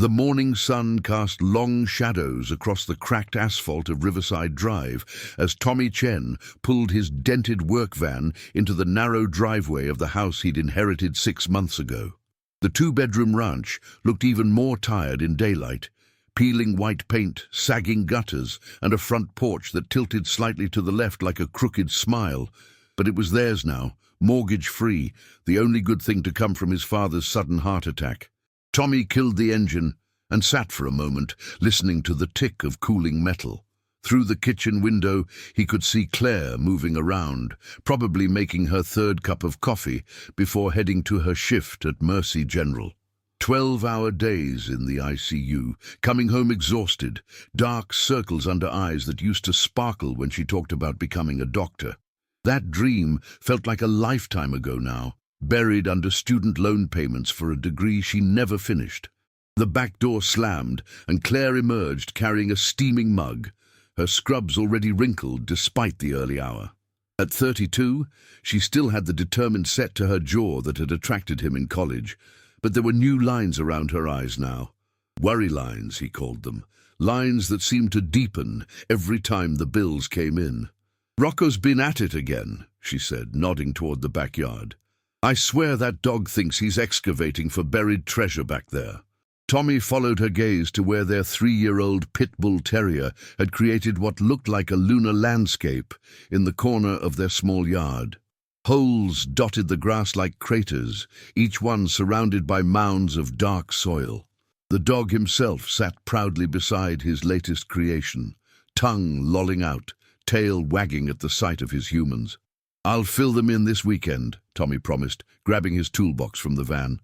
The morning sun cast long shadows across the cracked asphalt of Riverside Drive as Tommy Chen pulled his dented work van into the narrow driveway of the house he'd inherited 6 months ago. The two-bedroom ranch looked even more tired in daylight, peeling white paint, sagging gutters, and a front porch that tilted slightly to the left like a crooked smile. But it was theirs now, mortgage-free, the only good thing to come from his father's sudden heart attack. Tommy killed the engine and sat for a moment, listening to the tick of cooling metal. Through the kitchen window, he could see Claire moving around, probably making her third cup of coffee before heading to her shift at Mercy General. 12-hour days in the ICU, coming home exhausted, dark circles under eyes that used to sparkle when she talked about becoming a doctor. That dream felt like a lifetime ago now, buried under student loan payments for a degree she never finished. The back door slammed, and Claire emerged carrying a steaming mug, her scrubs already wrinkled despite the early hour. At 32, she still had the determined set to her jaw that had attracted him in college, but there were new lines around her eyes now. Worry lines, he called them, lines that seemed to deepen every time the bills came in. "Rocco's been at it again," she said, nodding toward the backyard. "I swear that dog thinks he's excavating for buried treasure back there." Tommy followed her gaze to where their 3-year-old pit bull terrier had created what looked like a lunar landscape in the corner of their small yard. Holes dotted the grass like craters, each one surrounded by mounds of dark soil. The dog himself sat proudly beside his latest creation, tongue lolling out, tail wagging at the sight of his humans. "I'll fill them in this weekend," Tommy promised, grabbing his toolbox from the van.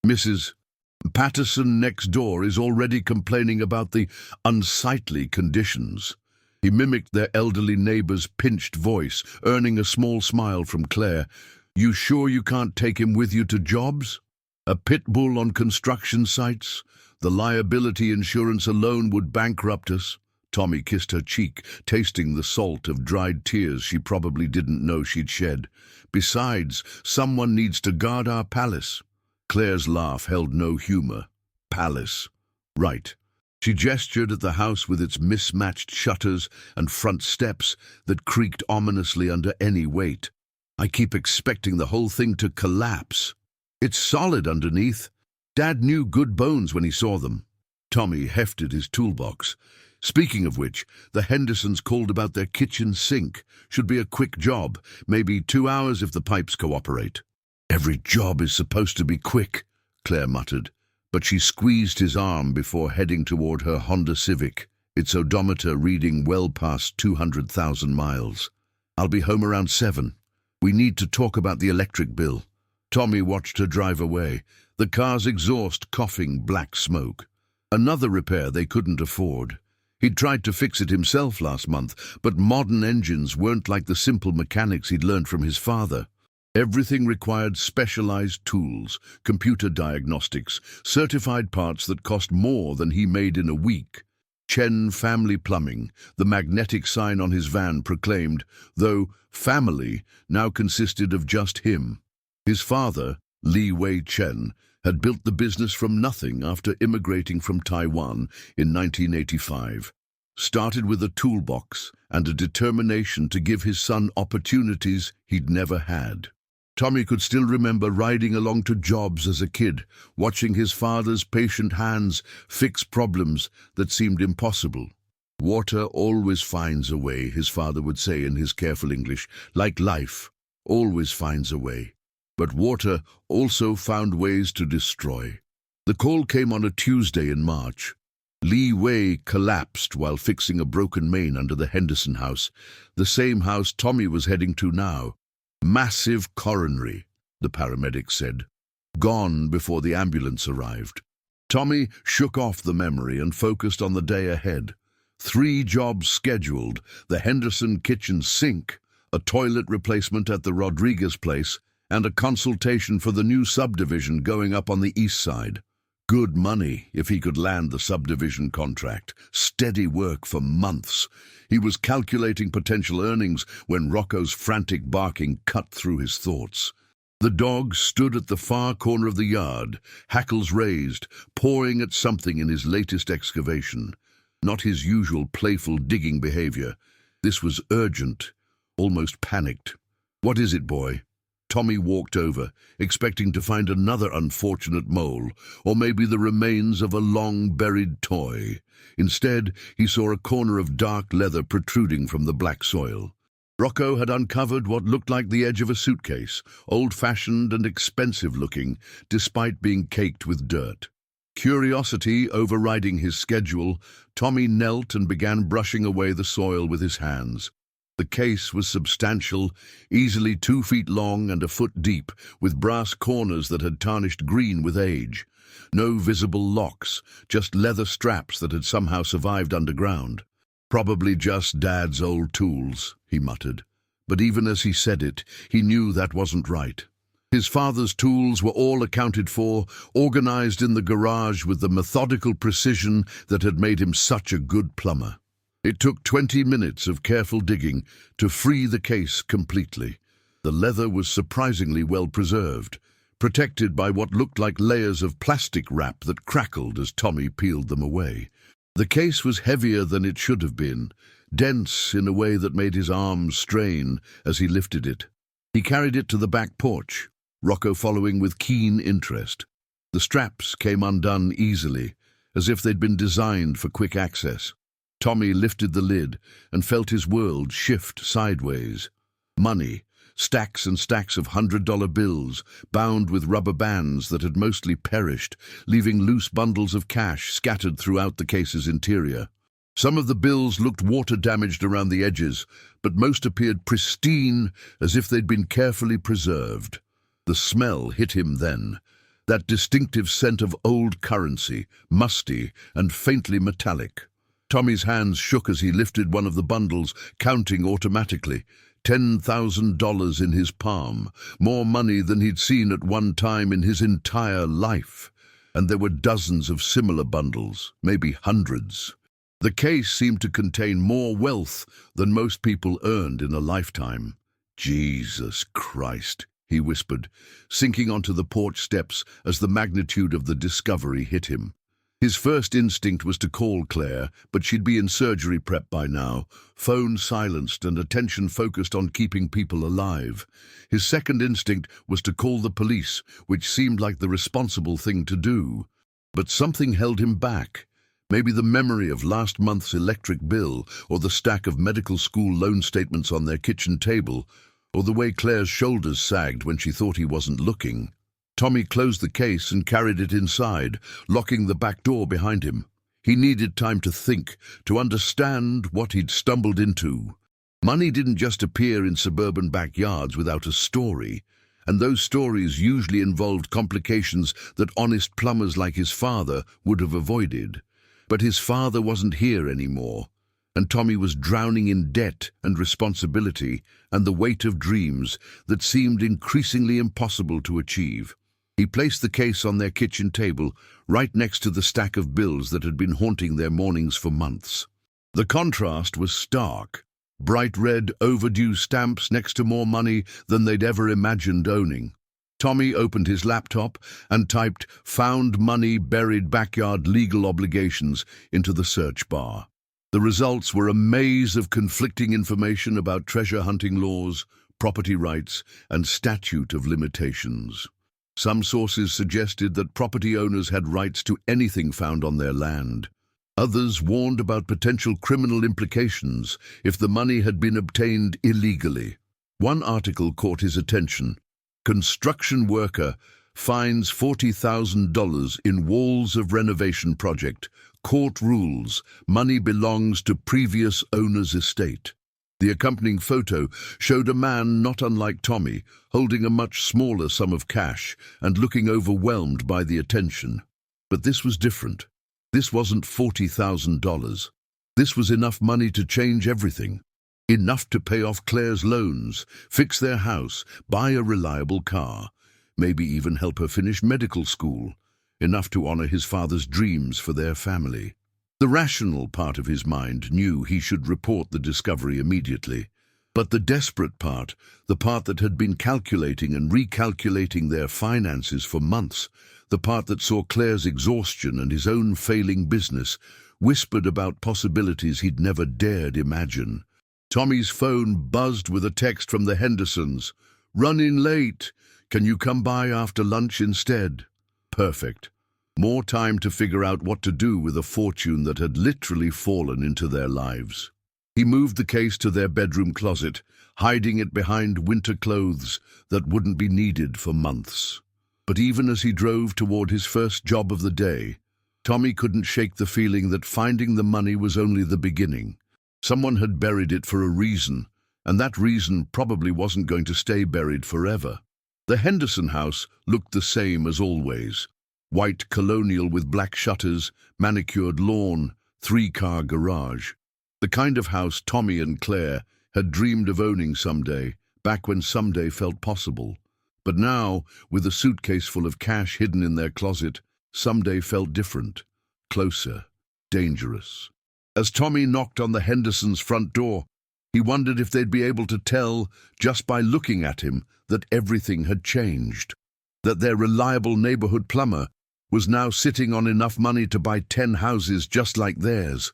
"Mrs. Patterson next door is already complaining about the unsightly conditions." He mimicked their elderly neighbor's pinched voice, earning a small smile from Claire. "You sure you can't take him with you to jobs? A pit bull on construction sites? The liability insurance alone would bankrupt us." Tommy kissed her cheek, tasting the salt of dried tears she probably didn't know she'd shed. "Besides, someone needs to guard our palace." Claire's laugh held no humor. Palace. Right. She gestured at the house with its mismatched shutters and front steps that creaked ominously under any weight. "I keep expecting the whole thing to collapse. It's solid underneath. Dad knew good bones when he saw them." Tommy hefted his toolbox. "Speaking of which, the Hendersons called about their kitchen sink. Should be a quick job, maybe 2 hours if the pipes cooperate." "Every job is supposed to be quick," Claire muttered, but she squeezed his arm before heading toward her Honda Civic, its odometer reading well past 200,000 miles. "I'll be home around 7. We need to talk about the electric bill." Tommy watched her drive away, the car's exhaust coughing black smoke. Another repair they couldn't afford. He'd tried to fix it himself last month, but modern engines weren't like the simple mechanics he'd learned from his father. Everything required specialized tools, computer diagnostics, certified parts that cost more than he made in a week. Chen Family Plumbing, the magnetic sign on his van proclaimed, though family now consisted of just him. His father, Li Wei Chen, had built the business from nothing after immigrating from Taiwan in 1985. Started with a toolbox and a determination to give his son opportunities he'd never had. Tommy could still remember riding along to jobs as a kid, watching his father's patient hands fix problems that seemed impossible. "Water always finds a way," his father would say in his careful English, "like life, always finds a way." But water also found ways to destroy. The call came on a Tuesday in March. Li Wei collapsed while fixing a broken main under the Henderson house, the same house Tommy was heading to now. "Massive coronary," the paramedics said. Gone before the ambulance arrived. Tommy shook off the memory and focused on the day ahead. 3 jobs scheduled: the Henderson kitchen sink, a toilet replacement at the Rodriguez place, and a consultation for the new subdivision going up on the east side. Good money if he could land the subdivision contract. Steady work for months. He was calculating potential earnings when Rocco's frantic barking cut through his thoughts. The dog stood at the far corner of the yard, hackles raised, pawing at something in his latest excavation. Not his usual playful digging behavior. This was urgent, almost panicked. "What is it, boy?" Tommy walked over, expecting to find another unfortunate mole, or maybe the remains of a long-buried toy. Instead, he saw a corner of dark leather protruding from the black soil. Rocco had uncovered what looked like the edge of a suitcase, old-fashioned and expensive-looking, despite being caked with dirt. Curiosity overriding his schedule, Tommy knelt and began brushing away the soil with his hands. The case was substantial, easily 2 feet long and a foot deep, with brass corners that had tarnished green with age. No visible locks, just leather straps that had somehow survived underground. "Probably just Dad's old tools," he muttered. But even as he said it, he knew that wasn't right. His father's tools were all accounted for, organized in the garage with the methodical precision that had made him such a good plumber. It took 20 minutes of careful digging to free the case completely. The leather was surprisingly well preserved, protected by what looked like layers of plastic wrap that crackled as Tommy peeled them away. The case was heavier than it should have been, dense in a way that made his arms strain as he lifted it. He carried it to the back porch, Rocco following with keen interest. The straps came undone easily, as if they'd been designed for quick access. Tommy lifted the lid and felt his world shift sideways. Money, stacks and stacks of $100 bills, bound with rubber bands that had mostly perished, leaving loose bundles of cash scattered throughout the case's interior. Some of the bills looked water-damaged around the edges, but most appeared pristine, as if they'd been carefully preserved. The smell hit him then, that distinctive scent of old currency, musty and faintly metallic. Tommy's hands shook as he lifted one of the bundles, counting automatically. $10,000 in his palm, more money than he'd seen at one time in his entire life. And there were dozens of similar bundles, maybe hundreds. The case seemed to contain more wealth than most people earned in a lifetime. "Jesus Christ," he whispered, sinking onto the porch steps as the magnitude of the discovery hit him. His first instinct was to call Claire, but she'd be in surgery prep by now, phone silenced and attention focused on keeping people alive. His second instinct was to call the police, which seemed like the responsible thing to do. But something held him back. Maybe the memory of last month's electric bill, or the stack of medical school loan statements on their kitchen table, or the way Claire's shoulders sagged when she thought he wasn't looking. Tommy closed the case and carried it inside, locking the back door behind him. He needed time to think, to understand what he'd stumbled into. Money didn't just appear in suburban backyards without a story, and those stories usually involved complications that honest plumbers like his father would have avoided. But his father wasn't here anymore, and Tommy was drowning in debt and responsibility and the weight of dreams that seemed increasingly impossible to achieve. He placed the case on their kitchen table, right next to the stack of bills that had been haunting their mornings for months. The contrast was stark. Bright red, overdue stamps next to more money than they'd ever imagined owning. Tommy opened his laptop and typed "Found money, buried backyard legal obligations" into the search bar. The results were a maze of conflicting information about treasure hunting laws, property rights, and statute of limitations. Some sources suggested that property owners had rights to anything found on their land. Others warned about potential criminal implications if the money had been obtained illegally. One article caught his attention. Construction worker finds $40,000 in walls of renovation project. Court rules, money belongs to previous owner's estate. The accompanying photo showed a man not unlike Tommy, holding a much smaller sum of cash and looking overwhelmed by the attention. But this was different. This wasn't $40,000. This was enough money to change everything. Enough to pay off Claire's loans, fix their house, buy a reliable car, maybe even help her finish medical school. Enough to honor his father's dreams for their family. The rational part of his mind knew he should report the discovery immediately. But the desperate part, the part that had been calculating and recalculating their finances for months, the part that saw Claire's exhaustion and his own failing business, whispered about possibilities he'd never dared imagine. Tommy's phone buzzed with a text from the Hendersons. "Run in late. Can you come by after lunch instead?" Perfect. More time to figure out what to do with a fortune that had literally fallen into their lives. He moved the case to their bedroom closet, hiding it behind winter clothes that wouldn't be needed for months. But even as he drove toward his first job of the day, Tommy couldn't shake the feeling that finding the money was only the beginning. Someone had buried it for a reason, and that reason probably wasn't going to stay buried forever. The Henderson house looked the same as always. White colonial with black shutters, manicured lawn, 3-car garage. The kind of house Tommy and Claire had dreamed of owning someday, back when someday felt possible. But now, with a suitcase full of cash hidden in their closet, someday felt different, closer, dangerous. As Tommy knocked on the Hendersons' front door, he wondered if they'd be able to tell, just by looking at him, that everything had changed. That their reliable neighborhood plumber was now sitting on enough money to buy 10 houses just like theirs.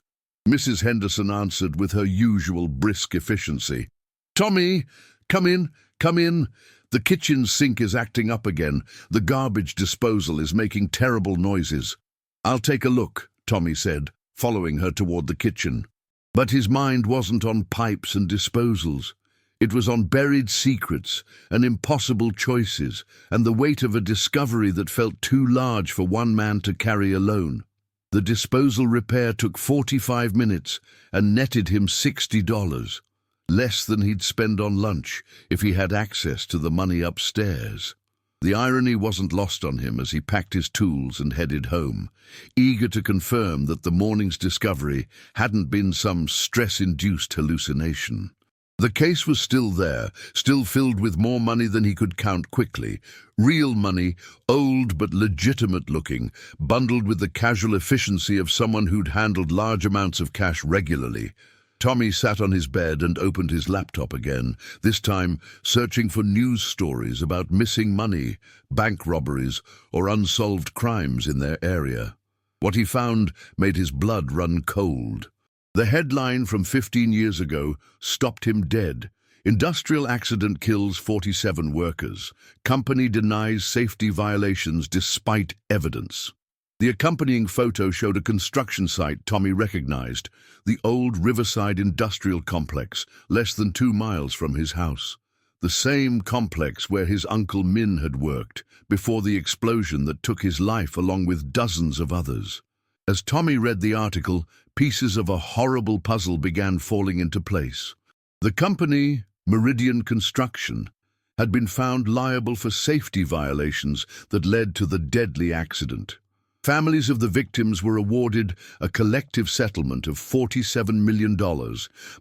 Mrs. Henderson answered with her usual brisk efficiency. "Tommy, come in, come in. The kitchen sink is acting up again. The garbage disposal is making terrible noises." "I'll take a look," Tommy said, following her toward the kitchen. But his mind wasn't on pipes and disposals. It was on buried secrets and impossible choices and the weight of a discovery that felt too large for one man to carry alone. The disposal repair took 45 minutes and netted him $60, less than he'd spend on lunch if he had access to the money upstairs. The irony wasn't lost on him as he packed his tools and headed home, eager to confirm that the morning's discovery hadn't been some stress-induced hallucination. The case was still there, still filled with more money than he could count quickly. Real money, old but legitimate-looking, bundled with the casual efficiency of someone who'd handled large amounts of cash regularly. Tommy sat on his bed and opened his laptop again, this time searching for news stories about missing money, bank robberies, or unsolved crimes in their area. What he found made his blood run cold. The headline from 15 years ago stopped him dead. Industrial accident kills 47 workers. Company denies safety violations despite evidence. The accompanying photo showed a construction site Tommy recognized, the old Riverside Industrial Complex, less than 2 miles from his house. The same complex where his Uncle Min had worked, before the explosion that took his life along with dozens of others. As Tommy read the article, pieces of a horrible puzzle began falling into place. The company, Meridian Construction, had been found liable for safety violations that led to the deadly accident. Families of the victims were awarded a collective settlement of $47 million,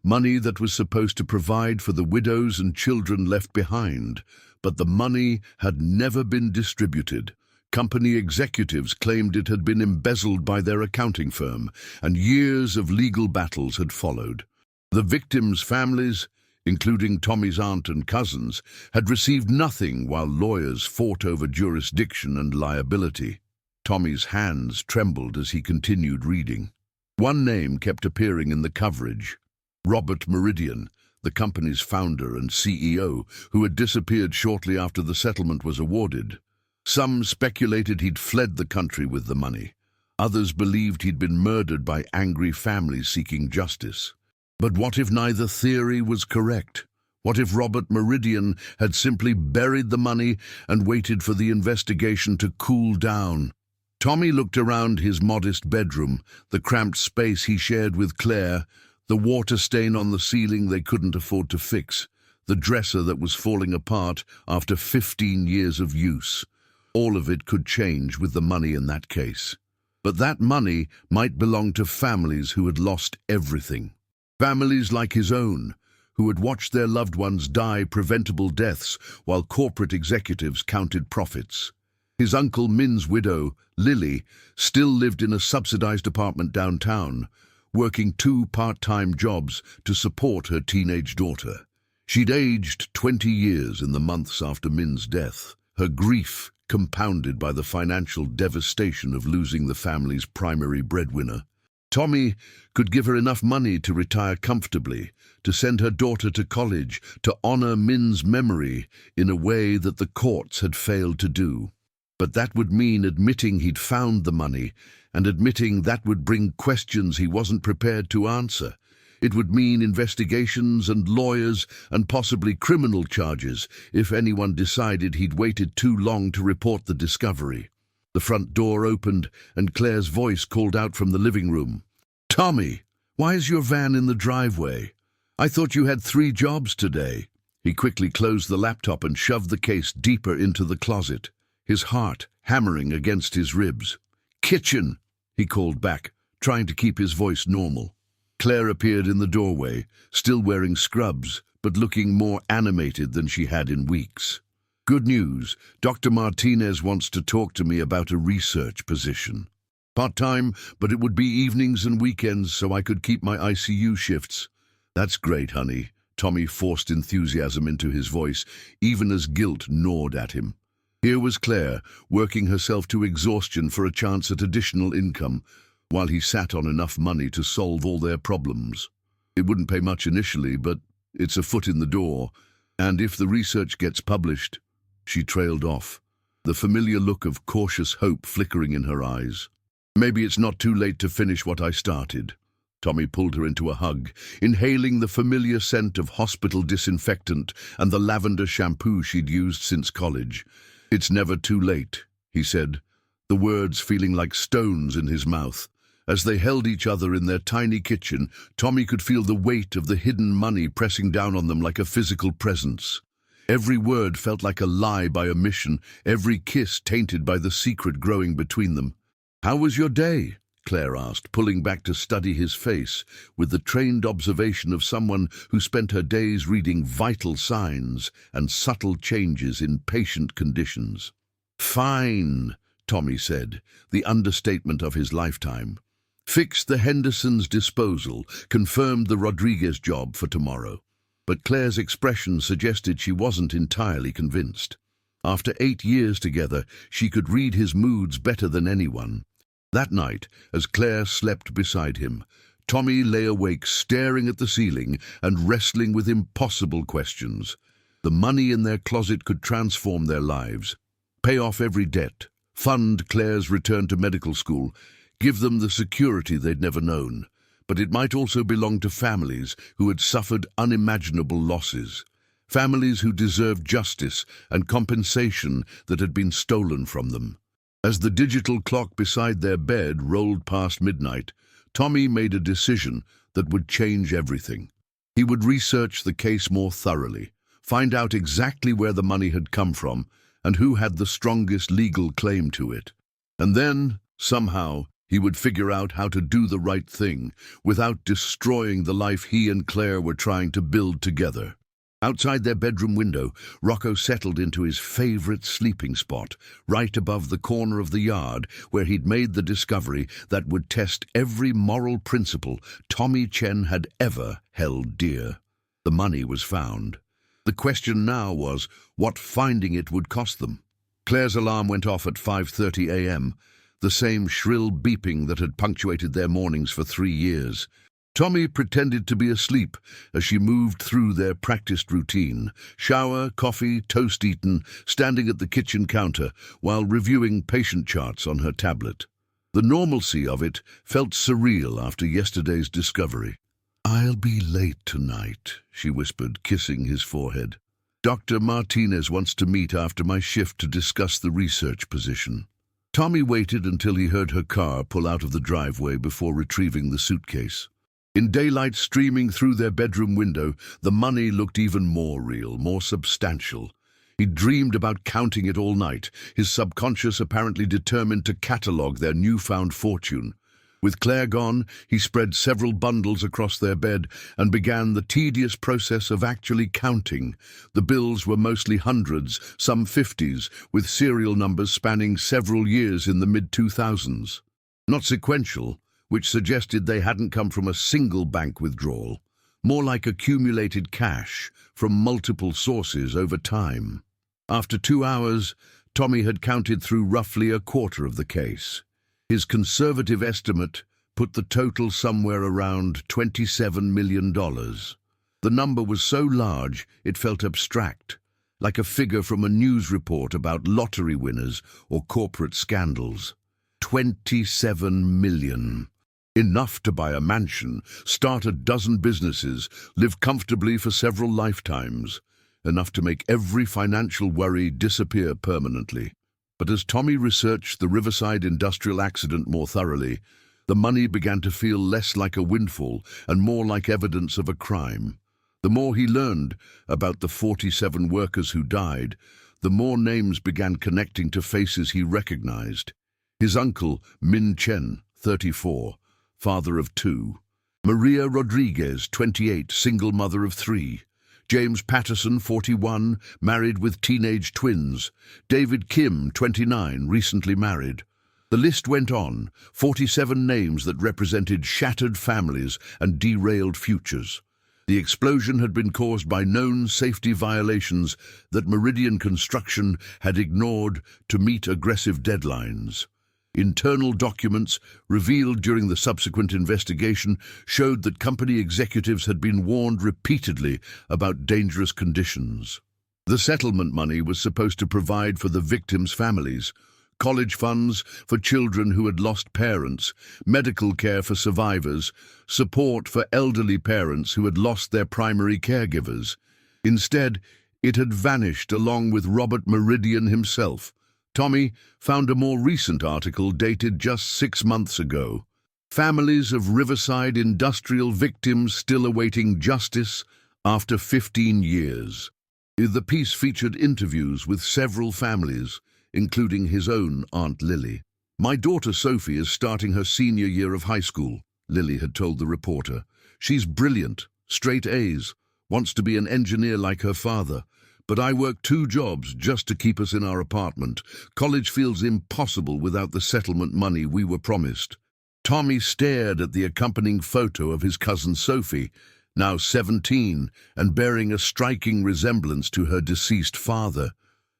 money that was supposed to provide for the widows and children left behind. But the money had never been distributed. Company executives claimed it had been embezzled by their accounting firm, and years of legal battles had followed. The victims' families, including Tommy's aunt and cousins, had received nothing while lawyers fought over jurisdiction and liability. Tommy's hands trembled as he continued reading. One name kept appearing in the coverage: Robert Meridian, the company's founder and CEO, who had disappeared shortly after the settlement was awarded. Some speculated he'd fled the country with the money. Others believed he'd been murdered by angry families seeking justice. But what if neither theory was correct? What if Robert Meridian had simply buried the money and waited for the investigation to cool down? Tommy looked around his modest bedroom, the cramped space he shared with Claire, the water stain on the ceiling they couldn't afford to fix, the dresser that was falling apart after 15 years of use. All of it could change with the money in that case. But that money might belong to families who had lost everything. Families like his own, who had watched their loved ones die preventable deaths while corporate executives counted profits. His Uncle Min's widow, Lily, still lived in a subsidized apartment downtown, working 2 part-time jobs to support her teenage daughter. She'd aged 20 years in the months after Min's death, her grief compounded by the financial devastation of losing the family's primary breadwinner. Tommy could give her enough money to retire comfortably, to send her daughter to college, to honor Min's memory in a way that the courts had failed to do. But that would mean admitting he'd found the money, and admitting that would bring questions he wasn't prepared to answer. It would mean investigations and lawyers and possibly criminal charges if anyone decided he'd waited too long to report the discovery. The front door opened and Claire's voice called out from the living room. "Tommy, why is your van in the driveway? I thought you had 3 jobs today." He quickly closed the laptop and shoved the case deeper into the closet, his heart hammering against his ribs. "Kitchen," he called back, trying to keep his voice normal. Claire appeared in the doorway, still wearing scrubs, but looking more animated than she had in weeks. "Good news. Dr. Martinez wants to talk to me about a research position. Part-time, but it would be evenings and weekends so I could keep my ICU shifts." "That's great, honey." Tommy forced enthusiasm into his voice, even as guilt gnawed at him. Here was Claire, working herself to exhaustion for a chance at additional income, while he sat on enough money to solve all their problems. It wouldn't pay much initially, but it's a foot in the door, and if the research gets published... She trailed off, the familiar look of cautious hope flickering in her eyes. "Maybe it's not too late to finish what I started." Tommy pulled her into a hug, inhaling the familiar scent of hospital disinfectant and the lavender shampoo she'd used since college. "It's never too late," he said, the words feeling like stones in his mouth. As they held each other in their tiny kitchen, Tommy could feel the weight of the hidden money pressing down on them like a physical presence. Every word felt like a lie by omission, every kiss tainted by the secret growing between them. "How was your day?" Claire asked, pulling back to study his face with the trained observation of someone who spent her days reading vital signs and subtle changes in patient conditions. "Fine," Tommy said, the understatement of his lifetime. "Fixed the Hendersons' disposal, confirmed the Rodriguez job for tomorrow." But Claire's expression suggested she wasn't entirely convinced. After 8 years together, she could read his moods better than anyone. That night, as Claire slept beside him, Tommy lay awake staring at the ceiling and wrestling with impossible questions. The money in their closet could transform their lives, pay off every debt, fund Claire's return to medical school, give them the security they'd never known. But it might also belong to families who had suffered unimaginable losses, families who deserved justice and compensation that had been stolen from them. As the digital clock beside their bed rolled past midnight, Tommy made a decision that would change everything. He would research the case more thoroughly, find out exactly where the money had come from and who had the strongest legal claim to it. And then, somehow, he would figure out how to do the right thing without destroying the life he and Claire were trying to build together. Outside their bedroom window, Rocco settled into his favorite sleeping spot, right above the corner of the yard where he'd made the discovery that would test every moral principle Tommy Chen had ever held dear. The money was found. The question now was what finding it would cost them. Claire's alarm went off at 5:30 a.m., the same shrill beeping that had punctuated their mornings for 3 years. Tommy pretended to be asleep as she moved through their practiced routine, shower, coffee, toast eaten, standing at the kitchen counter while reviewing patient charts on her tablet. The normalcy of it felt surreal after yesterday's discovery. "I'll be late tonight," she whispered, kissing his forehead. "Dr. Martinez wants to meet after my shift to discuss the research position." Tommy waited until he heard her car pull out of the driveway before retrieving the suitcase. In daylight streaming through their bedroom window, the money looked even more real, more substantial. He dreamed about counting it all night, his subconscious apparently determined to catalogue their newfound fortune. With Claire gone, he spread several bundles across their bed and began the tedious process of actually counting. The bills were mostly hundreds, some 50s, with serial numbers spanning several years in the mid-2000s. Not sequential, which suggested they hadn't come from a single bank withdrawal. more like accumulated cash from multiple sources over time. After 2 hours, Tommy had counted through roughly a quarter of the case. His conservative estimate put the total somewhere around $27 million. The number was so large it felt abstract, like a figure from a news report about lottery winners or corporate scandals. 27 million. Enough to buy a mansion, start a dozen businesses, live comfortably for several lifetimes. Enough to make every financial worry disappear permanently. But as Tommy researched the Riverside industrial accident more thoroughly, the money began to feel less like a windfall and more like evidence of a crime. The more he learned about the 47 workers who died, the more names began connecting to faces he recognized. His uncle, Min Chen, 34, father of 2. Maria Rodriguez, 28, single mother of 3. James Patterson, 41, married with teenage twins. David Kim, 29, recently married. The list went on, 47 names that represented shattered families and derailed futures. The explosion had been caused by known safety violations that Meridian Construction had ignored to meet aggressive deadlines. Internal documents, revealed during the subsequent investigation, showed that company executives had been warned repeatedly about dangerous conditions. The settlement money was supposed to provide for the victims' families, college funds for children who had lost parents, medical care for survivors, support for elderly parents who had lost their primary caregivers. Instead, it had vanished along with Robert Meridian himself. Tommy found a more recent article dated just 6 months ago. Families of Riverside industrial victims still awaiting justice after 15 years. The piece featured interviews with several families, including his own Aunt Lily. "My daughter Sophie is starting her senior year of high school," Lily had told the reporter. "She's brilliant, straight A's, wants to be an engineer like her father. But I work 2 jobs just to keep us in our apartment. College feels impossible without the settlement money we were promised." Tommy stared at the accompanying photo of his cousin Sophie, now 17 and bearing a striking resemblance to her deceased father.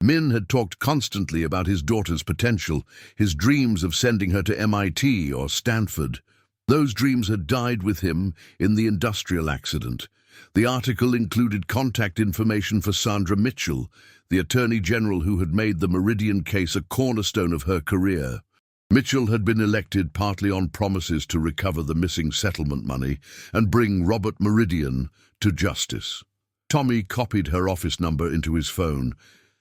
Min had talked constantly about his daughter's potential, his dreams of sending her to MIT or Stanford. Those dreams had died with him in the industrial accident. The article included contact information for Sandra Mitchell, the Attorney General who had made the Meridian case a cornerstone of her career. Mitchell had been elected partly on promises to recover the missing settlement money and bring Robert Meridian to justice. Tommy copied her office number into his phone,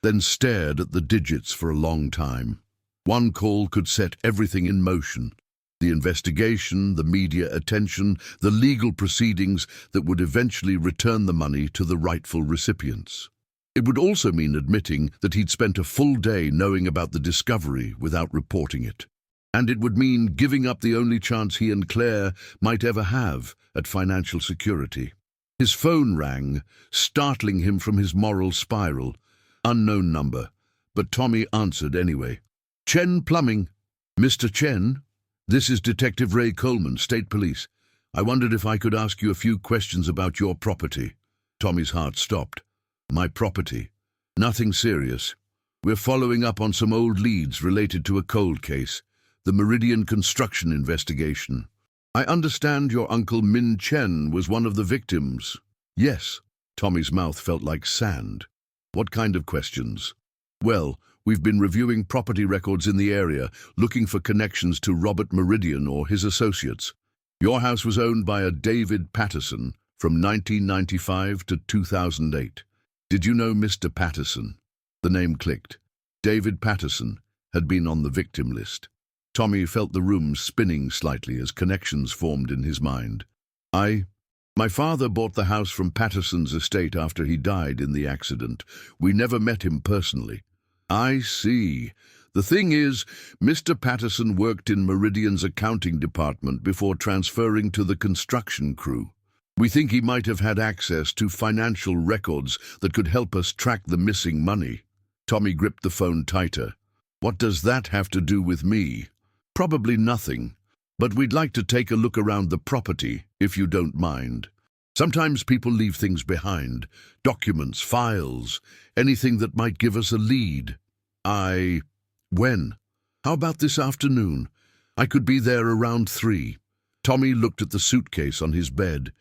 then stared at the digits for a long time. One call could set everything in motion. The investigation, the media attention, the legal proceedings that would eventually return the money to the rightful recipients. It would also mean admitting that he'd spent a full day knowing about the discovery without reporting it. And it would mean giving up the only chance he and Claire might ever have at financial security. His phone rang, startling him from his moral spiral. Unknown number, but Tommy answered anyway. "Chen Plumbing." "Mr. Chen? This is Detective Ray Coleman, State Police. I wondered if I could ask you a few questions about your property." Tommy's heart stopped. "My property? Nothing serious. We're following up on some old leads related to a cold case, the Meridian Construction investigation. I understand your uncle Min Chen was one of the victims." "Yes." Tommy's mouth felt like sand. "What kind of questions?" "Well, we've been reviewing property records in the area, looking for connections to Robert Meridian or his associates. Your house was owned by a David Patterson from 1995 to 2008. Did you know Mr. Patterson?" The name clicked. David Patterson had been on the victim list. Tommy felt the room spinning slightly as connections formed in his mind. My father bought the house from Patterson's estate after he died in the accident. We never met him personally." "I see. The thing is, Mr. Patterson worked in Meridian's accounting department before transferring to the construction crew. We think he might have had access to financial records that could help us track the missing money." Tommy gripped the phone tighter. "What does that have to do with me?" "Probably nothing. But we'd like to take a look around the property, if you don't mind." Sometimes people leave things behind, documents, files, anything that might give us a lead. When? How about this afternoon? I could be there around 3. Tommy looked at the suitcase on his bed,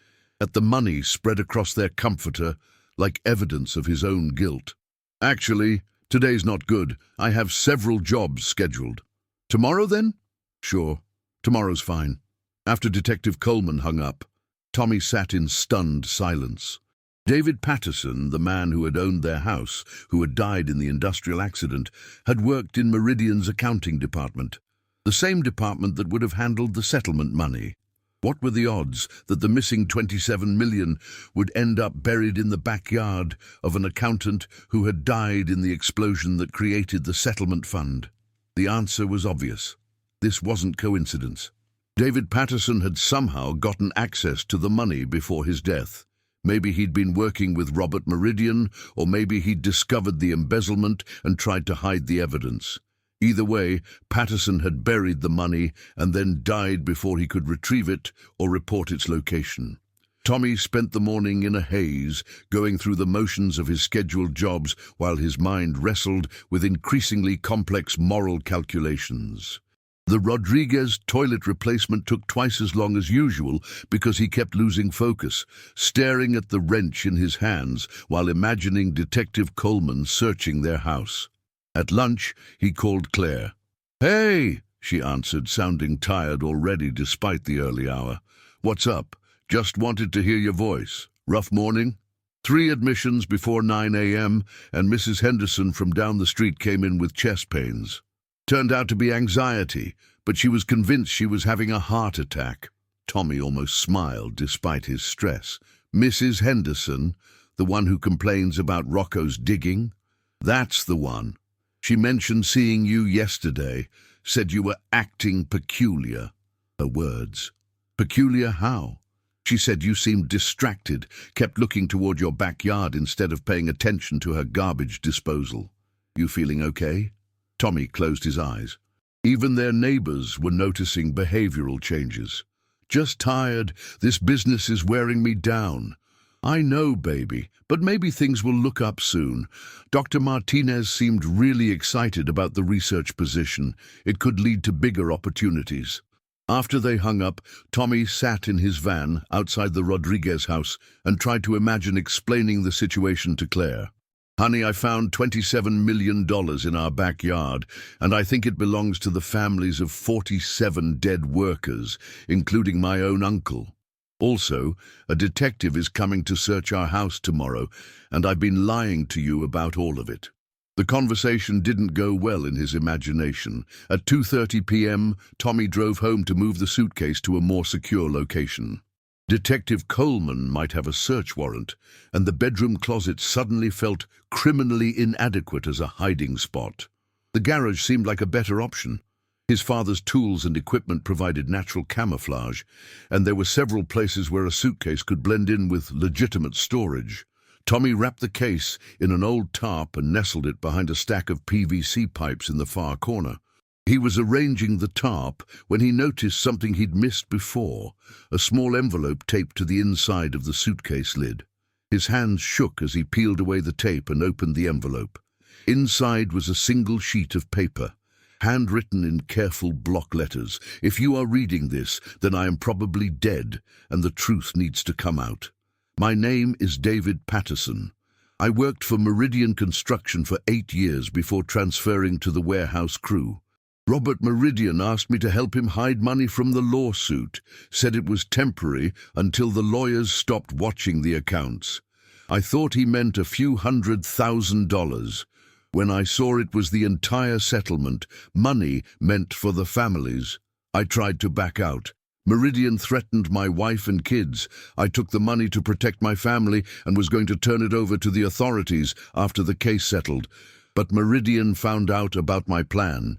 at the money spread across their comforter like evidence of his own guilt. Actually, today's not good. I have several jobs scheduled. Tomorrow then? Sure, tomorrow's fine. After Detective Coleman hung up, Tommy sat in stunned silence. David Patterson, the man who had owned their house, who had died in the industrial accident, had worked in Meridian's accounting department, the same department that would have handled the settlement money. What were the odds that the missing $27 million would end up buried in the backyard of an accountant who had died in the explosion that created the settlement fund? The answer was obvious. This wasn't coincidence. David Patterson had somehow gotten access to the money before his death. Maybe he'd been working with Robert Meridian, or maybe he'd discovered the embezzlement and tried to hide the evidence. Either way, Patterson had buried the money and then died before he could retrieve it or report its location. Tommy spent the morning in a haze, going through the motions of his scheduled jobs while his mind wrestled with increasingly complex moral calculations. The Rodriguez toilet replacement took twice as long as usual because he kept losing focus, staring at the wrench in his hands while imagining Detective Coleman searching their house. At lunch, he called Claire. "Hey," she answered, sounding tired already despite the early hour. "What's up? Just wanted to hear your voice. Rough morning?" 3 admissions before 9 a.m., and Mrs. Henderson from down the street came in with chest pains. Turned out to be anxiety, but she was convinced she was having a heart attack. Tommy almost smiled despite his stress. "Mrs. Henderson, the one who complains about Rocco's digging? That's the one. She mentioned seeing you yesterday, said you were acting peculiar." Her words. "Peculiar how?" "She said you seemed distracted, kept looking toward your backyard instead of paying attention to her garbage disposal. You feeling okay?" Tommy closed his eyes. Even their neighbors were noticing behavioral changes. "Just tired. This business is wearing me down." "I know, baby, but maybe things will look up soon." Dr. Martinez seemed really excited about the research position. It could lead to bigger opportunities. After they hung up, Tommy sat in his van outside the Rodriguez house and tried to imagine explaining the situation to Claire. "Honey, I found $27 million in our backyard, and I think it belongs to the families of 47 dead workers, including my own uncle. Also, a detective is coming to search our house tomorrow, and I've been lying to you about all of it." The conversation didn't go well in his imagination. At 2:30 p.m., Tommy drove home to move the suitcase to a more secure location. Detective Coleman might have a search warrant, and the bedroom closet suddenly felt criminally inadequate as a hiding spot. The garage seemed like a better option. His father's tools and equipment provided natural camouflage, and there were several places where a suitcase could blend in with legitimate storage. Tommy wrapped the case in an old tarp and nestled it behind a stack of PVC pipes in the far corner. He was arranging the tarp when he noticed something he'd missed before, a small envelope taped to the inside of the suitcase lid. His hands shook as he peeled away the tape and opened the envelope. Inside was a single sheet of paper, handwritten in careful block letters. "If you are reading this, then I am probably dead, and the truth needs to come out. My name is David Patterson. I worked for Meridian Construction for 8 years before transferring to the warehouse crew. Robert Meridian asked me to help him hide money from the lawsuit, said it was temporary until the lawyers stopped watching the accounts. I thought he meant a few $100,000. When I saw it was the entire settlement, money meant for the families, I tried to back out. Meridian threatened my wife and kids. I took the money to protect my family and was going to turn it over to the authorities after the case settled. But Meridian found out about my plan.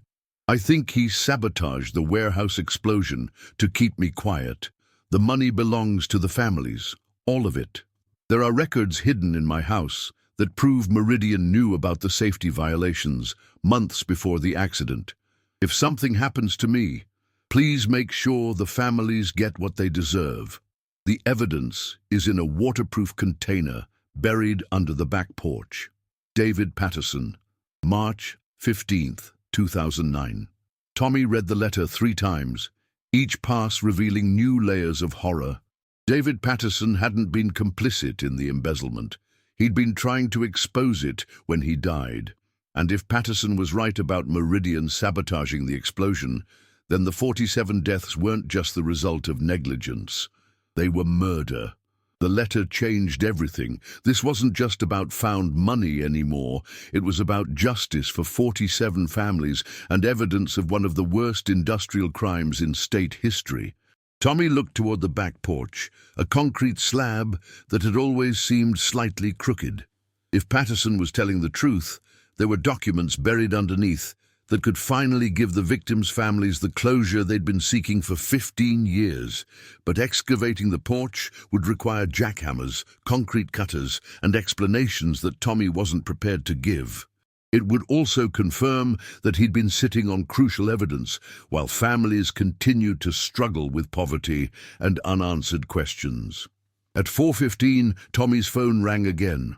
I think he sabotaged the warehouse explosion to keep me quiet. The money belongs to the families, all of it. There are records hidden in my house that prove Meridian knew about the safety violations months before the accident. If something happens to me, please make sure the families get what they deserve." The evidence is in a waterproof container buried under the back porch. David Patterson, March 15th, 2009. Tommy read the letter 3 times, each pass revealing new layers of horror. David Patterson hadn't been complicit in the embezzlement. He'd been trying to expose it when he died. And if Patterson was right about Meridian sabotaging the explosion, then the 47 deaths weren't just the result of negligence. They were murder. The letter changed everything. This wasn't just about found money anymore. It was about justice for 47 families and evidence of one of the worst industrial crimes in state history. Tommy looked toward the back porch, a concrete slab that had always seemed slightly crooked. If Patterson was telling the truth, there were documents buried underneath that could finally give the victims' families the closure they'd been seeking for 15 years. But excavating the porch would require jackhammers, concrete cutters, and explanations that Tommy wasn't prepared to give. It would also confirm that he'd been sitting on crucial evidence while families continued to struggle with poverty and unanswered questions. At 4:15, Tommy's phone rang again.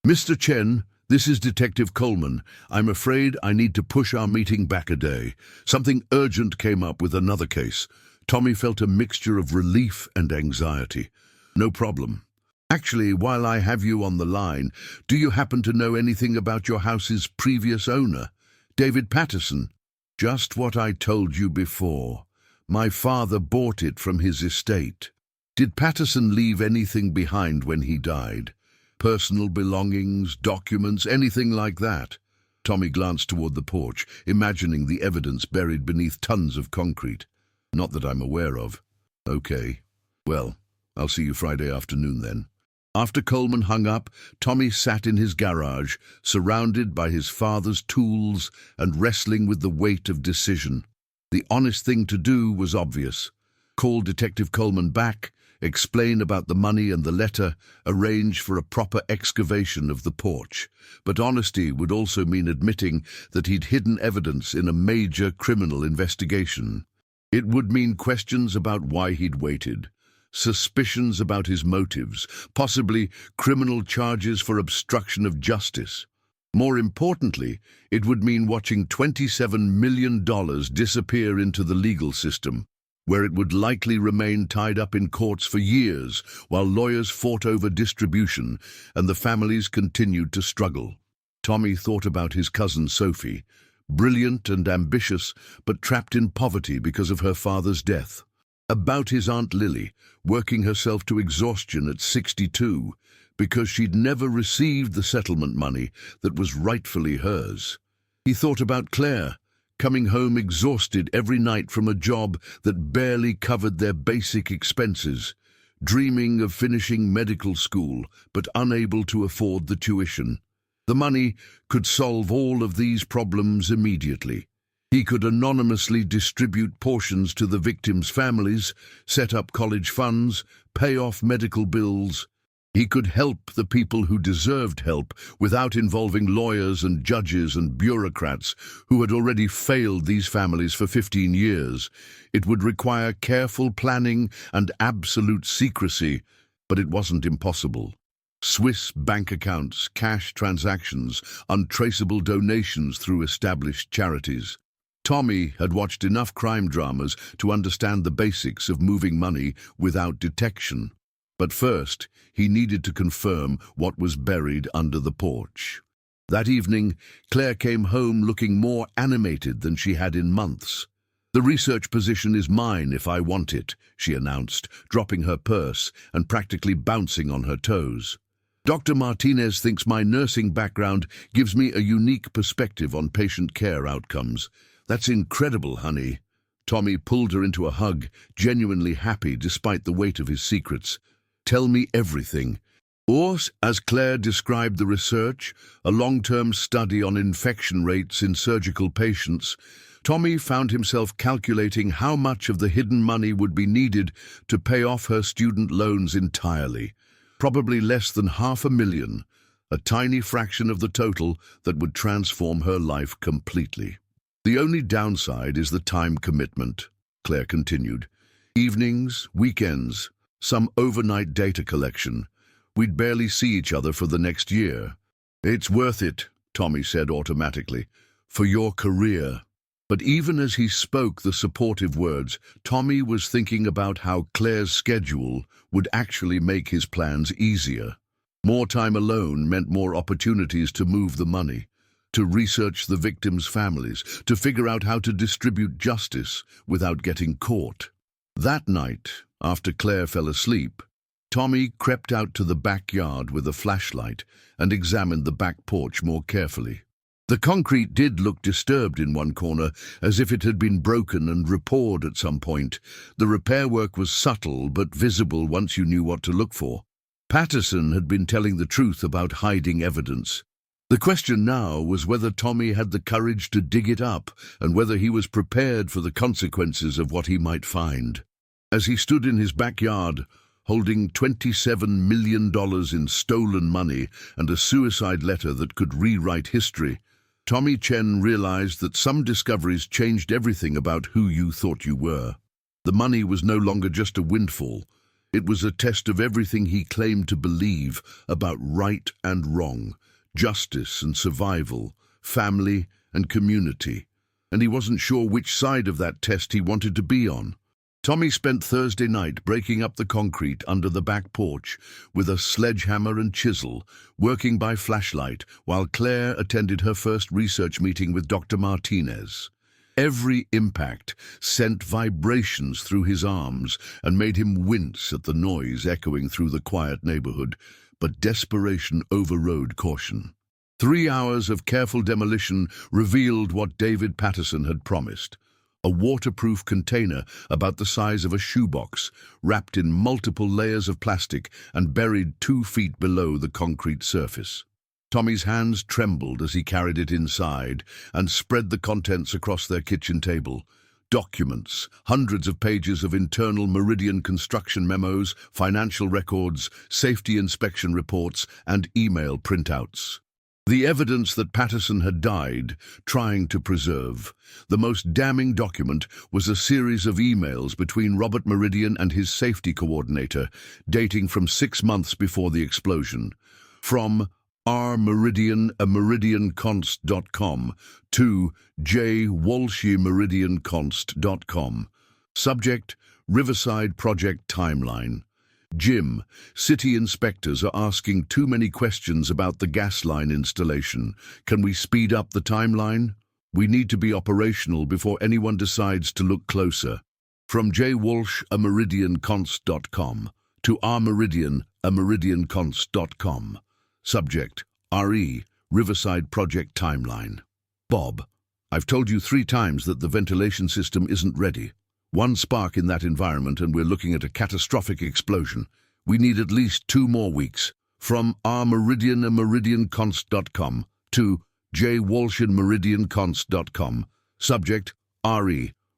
"Mr. Chen, this is Detective Coleman. I'm afraid I need to push our meeting back a day. Something urgent came up with another case." Tommy felt a mixture of relief and anxiety. "No problem. Actually, while I have you on the line, do you happen to know anything about your house's previous owner, David Patterson?" "Just what I told you before. My father bought it from his estate." "Did Patterson leave anything behind when he died? Personal belongings, documents, anything like that?" Tommy glanced toward the porch, imagining the evidence buried beneath tons of concrete. "Not that I'm aware of." "Okay. Well, I'll see you Friday afternoon then." After Coleman hung up, Tommy sat in his garage, surrounded by his father's tools and wrestling with the weight of decision. The honest thing to do was obvious. Call Detective Coleman back, explain about the money and the letter, arrange for a proper excavation of the porch. But honesty would also mean admitting that he'd hidden evidence in a major criminal investigation. It would mean questions about why he'd waited, suspicions about his motives, possibly criminal charges for obstruction of justice. More importantly, it would mean watching $27 million disappear into the legal system, where it would likely remain tied up in courts for years while lawyers fought over distribution and the families continued to struggle. Tommy thought about his cousin Sophie, brilliant and ambitious, but trapped in poverty because of her father's death. About his Aunt Lily, working herself to exhaustion at 62 because she'd never received the settlement money that was rightfully hers. He thought about Claire, coming home exhausted every night from a job that barely covered their basic expenses, dreaming of finishing medical school but unable to afford the tuition. The money could solve all of these problems immediately. He could anonymously distribute portions to the victims' families, set up college funds, pay off medical bills. He could help the people who deserved help without involving lawyers and judges and bureaucrats who had already failed these families for 15 years. It would require careful planning and absolute secrecy, but it wasn't impossible. Swiss bank accounts, cash transactions, untraceable donations through established charities. Tommy had watched enough crime dramas to understand the basics of moving money without detection. But first, he needed to confirm what was buried under the porch. That evening, Claire came home looking more animated than she had in months. "The research position is mine if I want it," she announced, dropping her purse and practically bouncing on her toes. "Dr. Martinez thinks my nursing background gives me a unique perspective on patient care outcomes." "That's incredible, honey." Tommy pulled her into a hug, genuinely happy despite the weight of his secrets. "Tell me everything." Or, as Claire described the research, a long-term study on infection rates in surgical patients, Tommy found himself calculating how much of the hidden money would be needed to pay off her student loans entirely. Probably less than $500,000, a tiny fraction of the total that would transform her life completely. "The only downside is the time commitment," Claire continued. "Evenings, weekends, some overnight data collection. We'd barely see each other for the next year. It's worth it, Tommy said automatically, for your career. But even as he spoke the supportive words, Tommy was thinking about how Claire's schedule would actually make his plans easier. More time alone meant more opportunities to move the money, to research the victims' families, to figure out how to distribute justice without getting caught. That night, after Claire fell asleep, Tommy crept out to the backyard with a flashlight and examined the back porch more carefully. The concrete did look disturbed in one corner, as if it had been broken and repoured at some point. The repair work was subtle but visible once you knew what to look for. Patterson had been telling the truth about hiding evidence. The question now was whether Tommy had the courage to dig it up and whether he was prepared for the consequences of what he might find. As he stood in his backyard, holding $27 million in stolen money and a suicide letter that could rewrite history, Tommy Chen realized that some discoveries changed everything about who you thought you were. The money was no longer just a windfall. It was a test of everything he claimed to believe about right and wrong, justice and survival, family and community. And he wasn't sure which side of that test he wanted to be on. Tommy spent Thursday night breaking up the concrete under the back porch with a sledgehammer and chisel, working by flashlight, while Claire attended her first research meeting with Dr. Martinez. Every impact sent vibrations through his arms and made him wince at the noise echoing through the quiet neighborhood, but desperation overrode caution. 3 hours of careful demolition revealed what David Patterson had promised. A waterproof container about the size of a shoebox, wrapped in multiple layers of plastic and buried 2 feet below the concrete surface. Tommy's hands trembled as he carried it inside and spread the contents across their kitchen table. Documents, hundreds of pages of internal Meridian construction memos, financial records, safety inspection reports, and email printouts. The evidence that Patterson had died trying to preserve. The most damning document was a series of emails between Robert Meridian and his safety coordinator, dating from 6 months before the explosion. From rmeridian@meridianconst.com to jwalsh@meridianconst.com. Subject: Riverside Project Timeline. Jim, city inspectors are asking too many questions about the gas line installation. Can we speed up the timeline? We need to be operational before anyone decides to look closer. From jwalsh@meridianconst.com to rmeridian@meridianconst.com. Subject: Riverside Project Timeline. Bob, I've told you 3 times that the ventilation system isn't ready. 1 spark in that environment and we're looking at a catastrophic explosion. We need at least 2 more weeks. From rmeridian@meridianconst.com to jwalsh@meridianconst.com. Subject: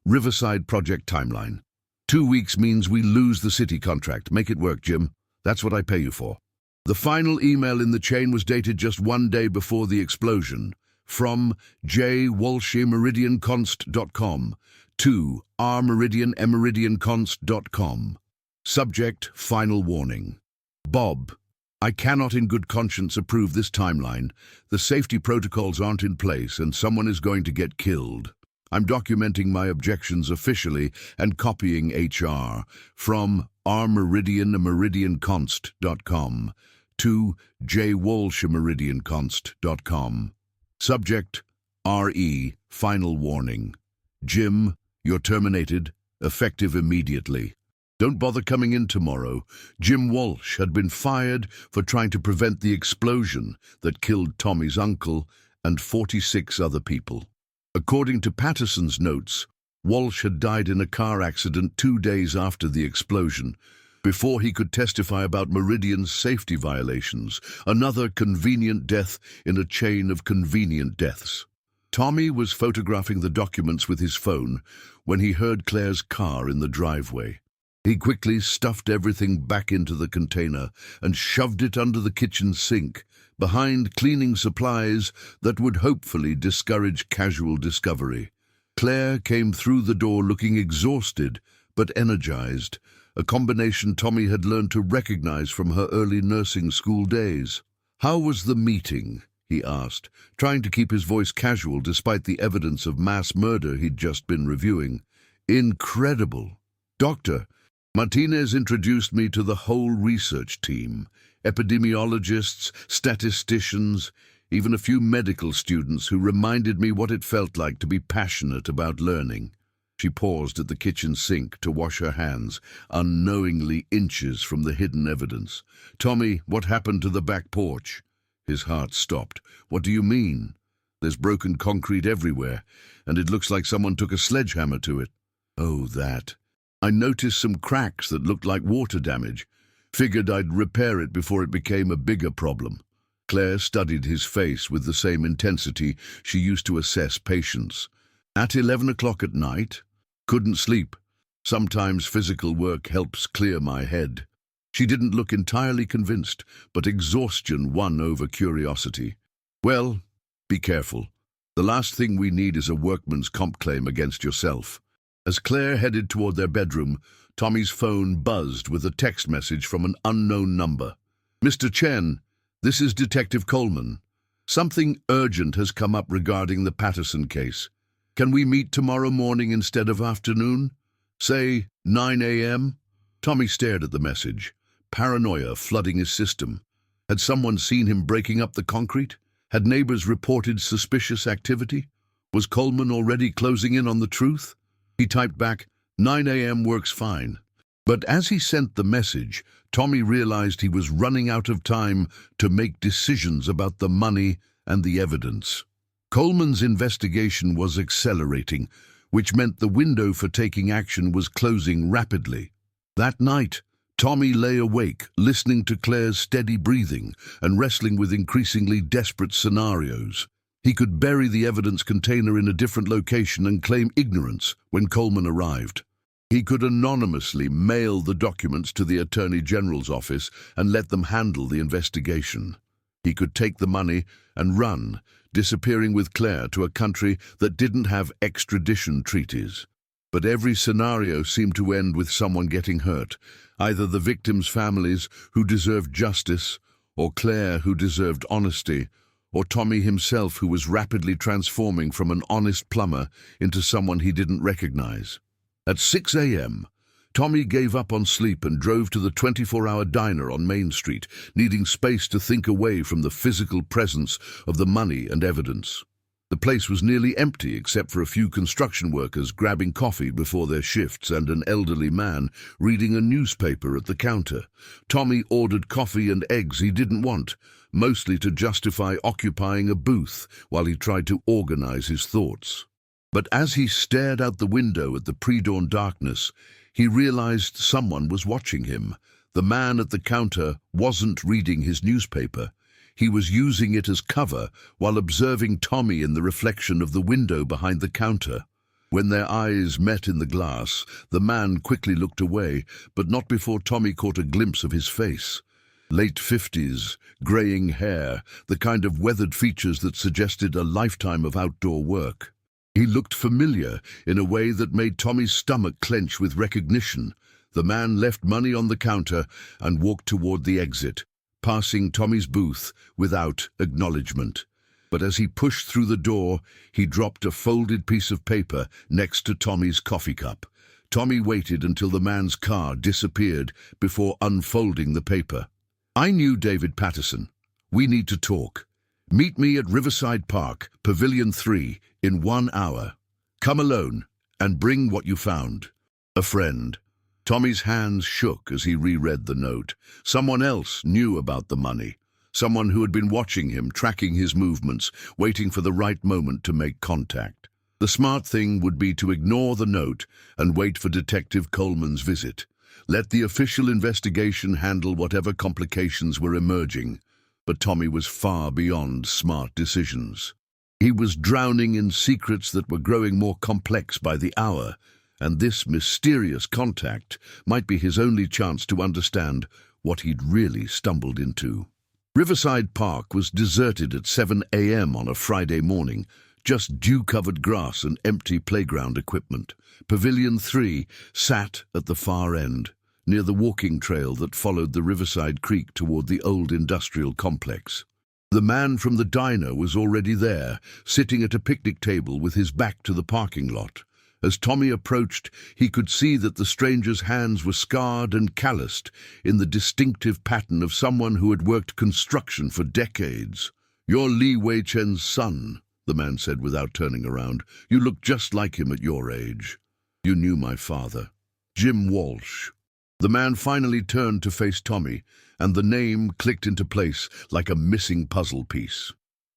Riverside Project Timeline. 2 weeks means we lose the city contract. Make it work, Jim. That's what I pay you for. The final email in the chain was dated just 1 day before the explosion. From jwalsh@meridianconst.com to rmeridian@meridianconst.com. Subject: Final warning. Bob, I cannot in good conscience approve this timeline. The safety protocols aren't in place and someone is going to get killed. I'm documenting my objections officially and copying HR. From rmeridian@meridianconst.com to jwalsh@meridianconst.com. Subject: Final warning. Jim, you're terminated, effective immediately. Don't bother coming in tomorrow. Jim Walsh had been fired for trying to prevent the explosion that killed Tommy's uncle and 46 other people. According to Patterson's notes, Walsh had died in a car accident 2 days after the explosion, before he could testify about Meridian's safety violations, another convenient death in a chain of convenient deaths. Tommy was photographing the documents with his phone when he heard Claire's car in the driveway. He quickly stuffed everything back into the container and shoved it under the kitchen sink, behind cleaning supplies that would hopefully discourage casual discovery. Claire came through the door looking exhausted but energized, a combination Tommy had learned to recognize from her early nursing school days. "How was the meeting?" he asked, trying to keep his voice casual despite the evidence of mass murder he'd just been reviewing. "Incredible. Doctor, Martinez introduced me to the whole research team. Epidemiologists, statisticians, even a few medical students who reminded me what it felt like to be passionate about learning." She paused at the kitchen sink to wash her hands, unknowingly inches from the hidden evidence. "Tommy, what happened to the back porch?" His heart stopped. "What do you mean?" "There's broken concrete everywhere, and it looks like someone took a sledgehammer to it." "Oh, that. I noticed some cracks that looked like water damage. Figured I'd repair it before it became a bigger problem." Claire studied his face with the same intensity she used to assess patients. "At 11 o'clock at night? Couldn't sleep. Sometimes physical work helps clear my head." She didn't look entirely convinced, but exhaustion won over curiosity. "Well, be careful. The last thing we need is a workman's comp claim against yourself." As Claire headed toward their bedroom, Tommy's phone buzzed with a text message from an unknown number. "Mr. Chen, this is Detective Coleman. Something urgent has come up regarding the Patterson case. Can we meet tomorrow morning instead of afternoon? Say 9 a.m.? Tommy stared at the message, paranoia flooding his system. Had someone seen him breaking up the concrete? Had neighbors reported suspicious activity? Was Coleman already closing in on the truth? He typed back, 9 a.m. works fine. But as he sent the message, Tommy realized he was running out of time to make decisions about the money and the evidence. Coleman's investigation was accelerating, which meant the window for taking action was closing rapidly. That night, Tommy lay awake, listening to Claire's steady breathing and wrestling with increasingly desperate scenarios. He could bury the evidence container in a different location and claim ignorance when Coleman arrived. He could anonymously mail the documents to the Attorney General's office and let them handle the investigation. He could take the money and run, disappearing with Claire to a country that didn't have extradition treaties. But every scenario seemed to end with someone getting hurt, either the victims' families who deserved justice, or Claire who deserved honesty, or Tommy himself who was rapidly transforming from an honest plumber into someone he didn't recognize. At 6 a.m., Tommy gave up on sleep and drove to the 24-hour diner on Main Street, needing space to think away from the physical presence of the money and evidence. The place was nearly empty except for a few construction workers grabbing coffee before their shifts and an elderly man reading a newspaper at the counter. Tommy ordered coffee and eggs he didn't want, mostly to justify occupying a booth while he tried to organize his thoughts. But as he stared out the window at the pre-dawn darkness, he realized someone was watching him. The man at the counter wasn't reading his newspaper. He was using it as cover while observing Tommy in the reflection of the window behind the counter. When their eyes met in the glass, the man quickly looked away, but not before Tommy caught a glimpse of his face. Late 50s, graying hair, the kind of weathered features that suggested a lifetime of outdoor work. He looked familiar in a way that made Tommy's stomach clench with recognition. The man left money on the counter and walked toward the exit, passing Tommy's booth without acknowledgement. But as he pushed through the door, he dropped a folded piece of paper next to Tommy's coffee cup. Tommy waited until the man's car disappeared before unfolding the paper. "I knew David Patterson. We need to talk. Meet me at Riverside Park, Pavilion 3, in 1 hour. Come alone, and bring what you found. A friend." Tommy's hands shook as he reread the note. Someone else knew about the money. Someone who had been watching him, tracking his movements, waiting for the right moment to make contact. The smart thing would be to ignore the note and wait for Detective Coleman's visit. Let the official investigation handle whatever complications were emerging. But Tommy was far beyond smart decisions. He was drowning in secrets that were growing more complex by the hour, and this mysterious contact might be his only chance to understand what he'd really stumbled into. Riverside Park was deserted at 7 a.m. on a Friday morning, just dew-covered grass and empty playground equipment. Pavilion 3 sat at the far end. near the walking trail that followed the Riverside Creek toward the old industrial complex. The man from the diner was already there, sitting at a picnic table with his back to the parking lot. As Tommy approached, he could see that the stranger's hands were scarred and calloused in the distinctive pattern of someone who had worked construction for decades. "You're Li Wei-chen's son," the man said without turning around. "You look just like him at your age." "You knew my father." "Jim Walsh." The man finally turned to face Tommy, and the name clicked into place like a missing puzzle piece.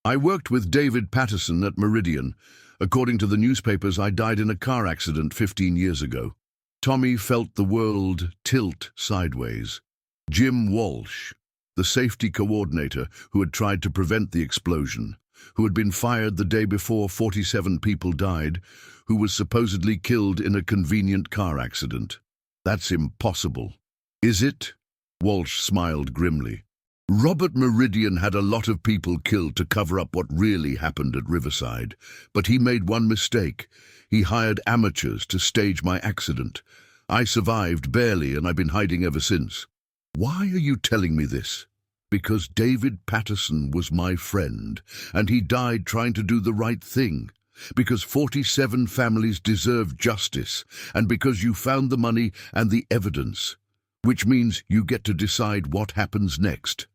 "I worked with David Patterson at Meridian. According to the newspapers, I died in a car accident 15 years ago." Tommy felt the world tilt sideways. Jim Walsh, the safety coordinator who had tried to prevent the explosion, who had been fired the day before 47 people died, who was supposedly killed in a convenient car accident. "That's impossible." "Is it?" Walsh smiled grimly. "Robert Meridian had a lot of people killed to cover up what really happened at Riverside, but he made one mistake. He hired amateurs to stage my accident. I survived barely, and I've been hiding ever since." "Why are you telling me this?" "Because David Patterson was my friend, and he died trying to do the right thing. Because 47 families deserve justice, and because you found the money and the evidence, which means you get to decide what happens next."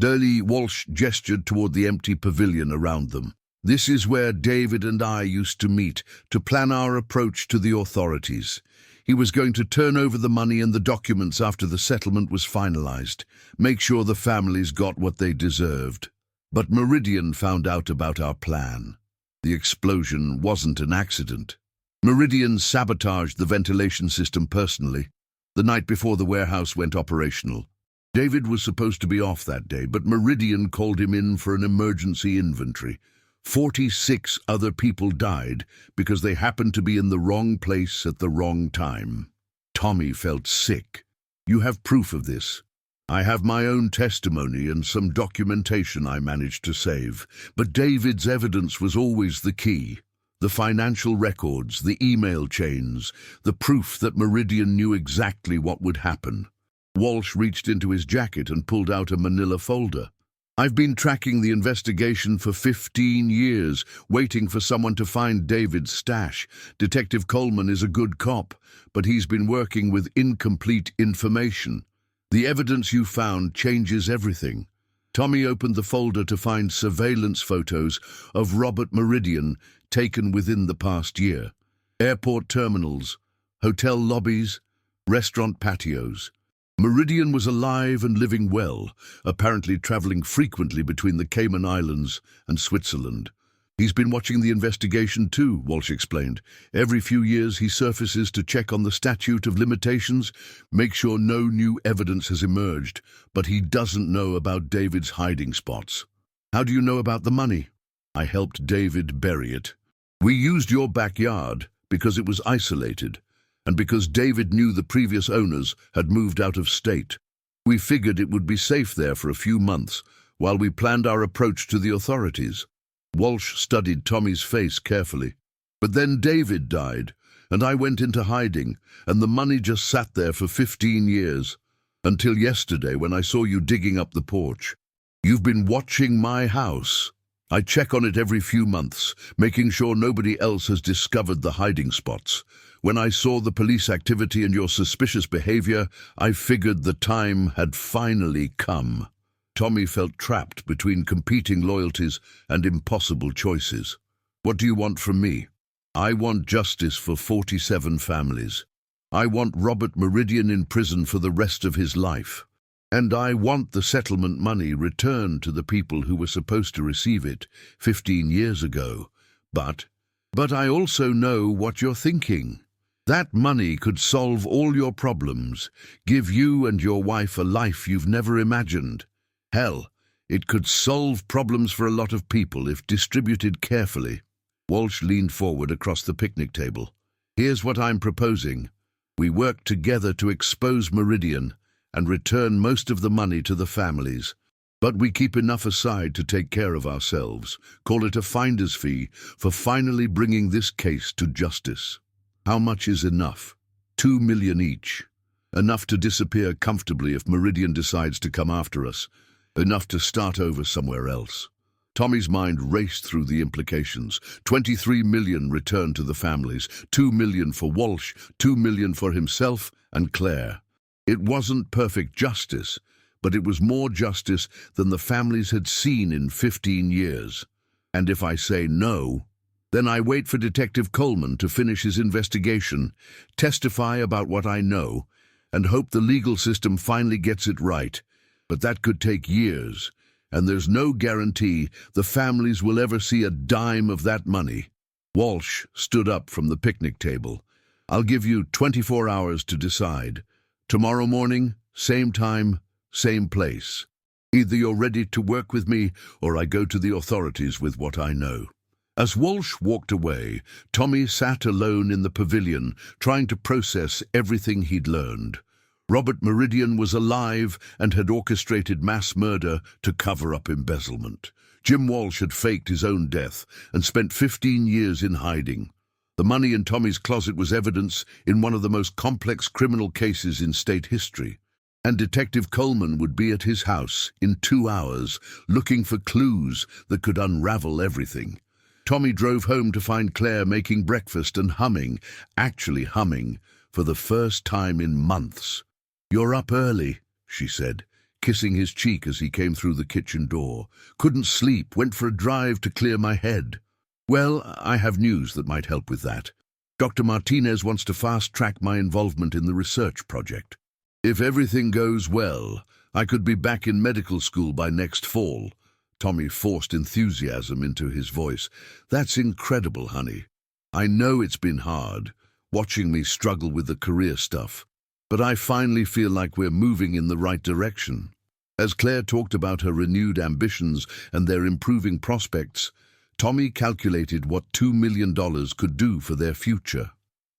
Darley Walsh gestured toward the empty pavilion around them. "This is where David and I used to meet to plan our approach to the authorities. He was going to turn over the money and the documents after the settlement was finalized, make sure the families got what they deserved. But Meridian found out about our plan. The explosion wasn't an accident. Meridian sabotaged the ventilation system personally, the night before the warehouse went operational. David was supposed to be off that day, but Meridian called him in for an emergency inventory. 46 other people died because they happened to be in the wrong place at the wrong time. Tommy felt sick. "You have proof of this?" "I have my own testimony and some documentation I managed to save, but David's evidence was always the key. The financial records, the email chains, the proof that Meridian knew exactly what would happen." Walsh reached into his jacket and pulled out a manila folder. "I've been tracking the investigation for 15 years, waiting for someone to find David's stash. Detective Coleman is a good cop, but he's been working with incomplete information. The evidence you found changes everything." Tommy opened the folder to find surveillance photos of Robert Meridian taken within the past year. Airport terminals, hotel lobbies, restaurant patios. Meridian was alive and living well, apparently traveling frequently between the Cayman Islands and Switzerland. "He's been watching the investigation too," Walsh explained. "Every few years he surfaces to check on the statute of limitations, make sure no new evidence has emerged, but he doesn't know about David's hiding spots." "How do you know about the money?" "I helped David bury it. We used your backyard because it was isolated, and because David knew the previous owners had moved out of state. We figured it would be safe there for a few months while we planned our approach to the authorities." Walsh studied Tommy's face carefully. "But then David died, and I went into hiding, and the money just sat there for 15 years, until yesterday when I saw you digging up the porch. You've been watching my house. I check on it every few months, making sure nobody else has discovered the hiding spots. When I saw the police activity and your suspicious behavior, I figured the time had finally come." Tommy felt trapped between competing loyalties and impossible choices. "What do you want from me?" "I want justice for 47 families. I want Robert Meridian in prison for the rest of his life. And I want the settlement money returned to the people who were supposed to receive it 15 years ago. But I also know what you're thinking. That money could solve all your problems, give you and your wife a life you've never imagined. Hell, it could solve problems for a lot of people if distributed carefully." Walsh leaned forward across the picnic table. "Here's what I'm proposing. We work together to expose Meridian and return most of the money to the families. But we keep enough aside to take care of ourselves. Call it a finder's fee for finally bringing this case to justice." "How much is enough?" $2 million each. Enough to disappear comfortably if Meridian decides to come after us. Enough to start over somewhere else. Tommy's mind raced through the implications. 23 million returned to the families, 2 million for Walsh, 2 million for himself and Claire. It wasn't perfect justice, but it was more justice than the families had seen in 15 years. And if I say no, then I wait for Detective Coleman to finish his investigation, testify about what I know, and hope the legal system finally gets it right. But that could take years, and there's no guarantee the families will ever see a dime of that money. Walsh stood up from the picnic table. I'll give you 24 hours to decide. Tomorrow morning, same time, same place. Either you're ready to work with me, or I go to the authorities with what I know. As Walsh walked away, Tommy sat alone in the pavilion, trying to process everything he'd learned. Robert Meridian was alive and had orchestrated mass murder to cover up embezzlement. Jim Walsh had faked his own death and spent 15 years in hiding. The money in Tommy's closet was evidence in one of the most complex criminal cases in state history. And Detective Coleman would be at his house in 2 hours, looking for clues that could unravel everything. Tommy drove home to find Claire making breakfast and actually humming, for the first time in months. "You're up early," she said, kissing his cheek as he came through the kitchen door. "Couldn't sleep, went for a drive to clear my head." "Well, I have news that might help with that. Dr. Martinez wants to fast-track my involvement in the research project. If everything goes well, I could be back in medical school by next fall." Tommy forced enthusiasm into his voice. "That's incredible, honey. I know it's been hard, watching me struggle with the career stuff. But I finally feel like we're moving in the right direction." As Claire talked about her renewed ambitions and their improving prospects, Tommy calculated what $2 million could do for their future.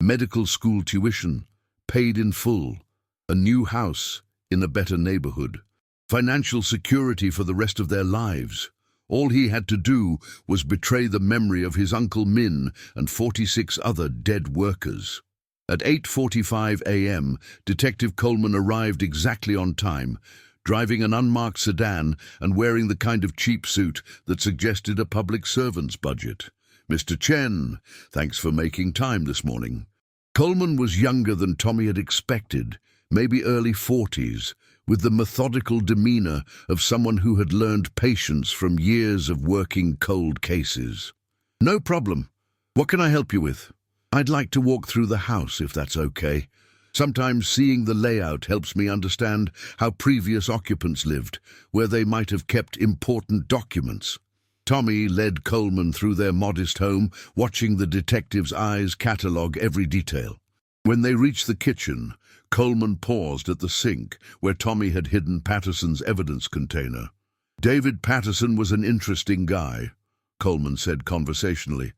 Medical school tuition, paid in full, a new house in a better neighborhood, financial security for the rest of their lives. All he had to do was betray the memory of his Uncle Min and 46 other dead workers. At 8:45 a.m., Detective Coleman arrived exactly on time, driving an unmarked sedan and wearing the kind of cheap suit that suggested a public servant's budget. "Mr. Chen, thanks for making time this morning." Coleman was younger than Tommy had expected, maybe early 40s, with the methodical demeanor of someone who had learned patience from years of working cold cases. "No problem. What can I help you with?" "I'd like to walk through the house, if that's okay. Sometimes seeing the layout helps me understand how previous occupants lived, where they might have kept important documents." Tommy led Coleman through their modest home, watching the detective's eyes catalogue every detail. When they reached the kitchen, Coleman paused at the sink, where Tommy had hidden Patterson's evidence container. "David Patterson was an interesting guy," Coleman said conversationally.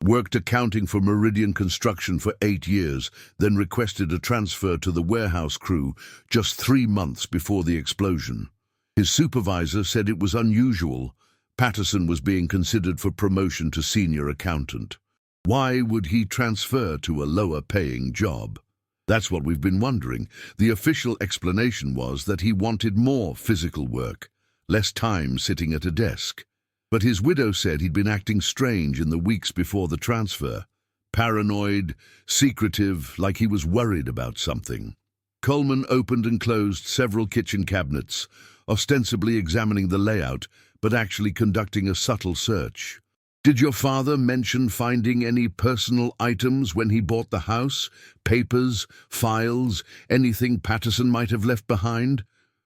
"Worked accounting for Meridian Construction for 8 years, then requested a transfer to the warehouse crew just 3 months before the explosion. His supervisor said it was unusual. Patterson was being considered for promotion to senior accountant. Why would he transfer to a lower-paying job? That's what we've been wondering. The official explanation was that he wanted more physical work, less time sitting at a desk. But his widow said he'd been acting strange in the weeks before the transfer. Paranoid, secretive, like he was worried about something." Coleman opened and closed several kitchen cabinets, ostensibly examining the layout, but actually conducting a subtle search. "Did your father mention finding any personal items when he bought the house? Papers, files, anything Patterson might have left behind?"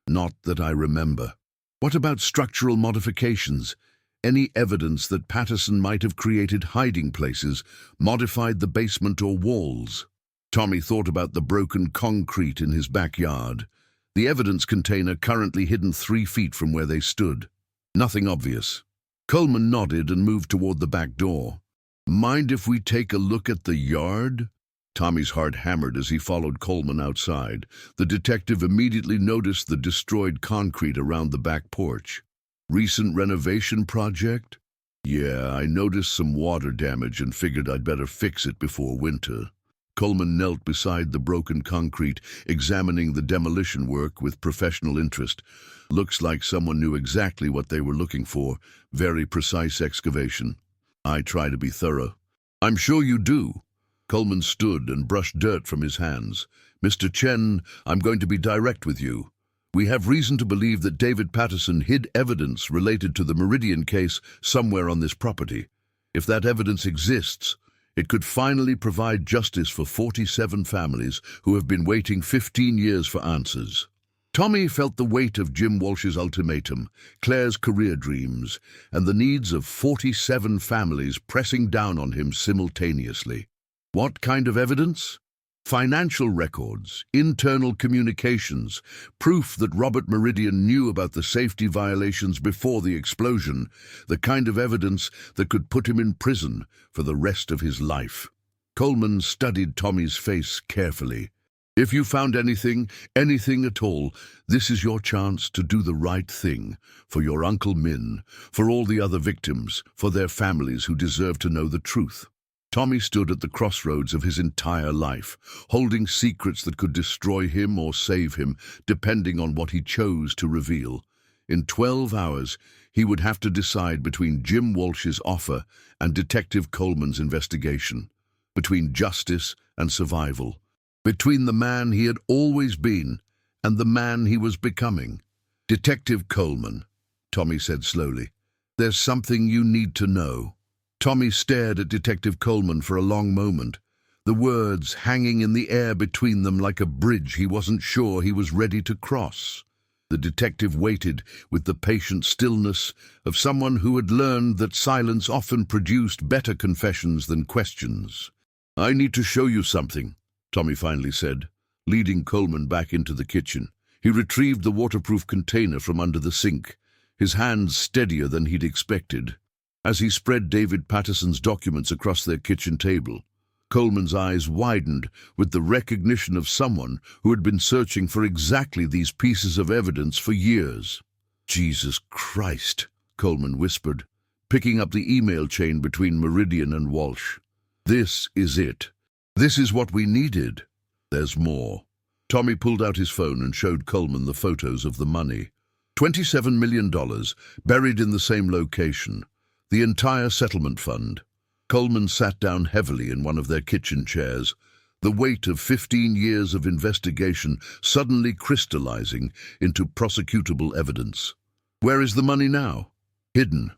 "Not that I remember." "What about structural modifications? Any evidence that Patterson might have created hiding places, modified the basement or walls?" Tommy thought about the broken concrete in his backyard, the evidence container currently hidden 3 feet from where they stood. Nothing obvious. Coleman nodded and moved toward the back door. "Mind if we take a look at the yard?" Tommy's heart hammered as he followed Coleman outside. The detective immediately noticed the destroyed concrete around the back porch. "Recent renovation project?" "Yeah, I noticed some water damage and figured I'd better fix it before winter." Coleman knelt beside the broken concrete, examining the demolition work with professional interest. Looks like someone knew exactly what they were looking for. Very precise excavation. I try to be thorough. I'm sure you do. Coleman stood and brushed dirt from his hands. Mr. Chen, I'm going to be direct with you. We have reason to believe that David Patterson hid evidence related to the Meridian case somewhere on this property. If that evidence exists, it could finally provide justice for 47 families who have been waiting 15 years for answers. Tommy felt the weight of Jim Walsh's ultimatum, Claire's career dreams, and the needs of 47 families pressing down on him simultaneously. What kind of evidence? Financial records, internal communications, proof that Robert Meridian knew about the safety violations before the explosion, the kind of evidence that could put him in prison for the rest of his life. Coleman studied Tommy's face carefully. If you found anything at all, this is your chance to do the right thing, for your Uncle Min, for all the other victims, for their families who deserve to know the truth. Tommy stood at the crossroads of his entire life, holding secrets that could destroy him or save him, depending on what he chose to reveal. In 12 hours, he would have to decide between Jim Walsh's offer and Detective Coleman's investigation, between justice and survival, between the man he had always been and the man he was becoming. Detective Coleman, Tommy said slowly, there's something you need to know. Tommy stared at Detective Coleman for a long moment, the words hanging in the air between them like a bridge he wasn't sure he was ready to cross. The detective waited with the patient stillness of someone who had learned that silence often produced better confessions than questions. I need to show you something, Tommy finally said, leading Coleman back into the kitchen. He retrieved the waterproof container from under the sink, his hands steadier than he'd expected. As he spread David Patterson's documents across their kitchen table, Coleman's eyes widened with the recognition of someone who had been searching for exactly these pieces of evidence for years. Jesus Christ, Coleman whispered, picking up the email chain between Meridian and Walsh. This is it. This is what we needed. There's more. Tommy pulled out his phone and showed Coleman the photos of the money. $27 million, buried in the same location. The entire settlement fund. Coleman sat down heavily in one of their kitchen chairs, the weight of 15 years of investigation suddenly crystallizing into prosecutable evidence. Where is the money now? Hidden.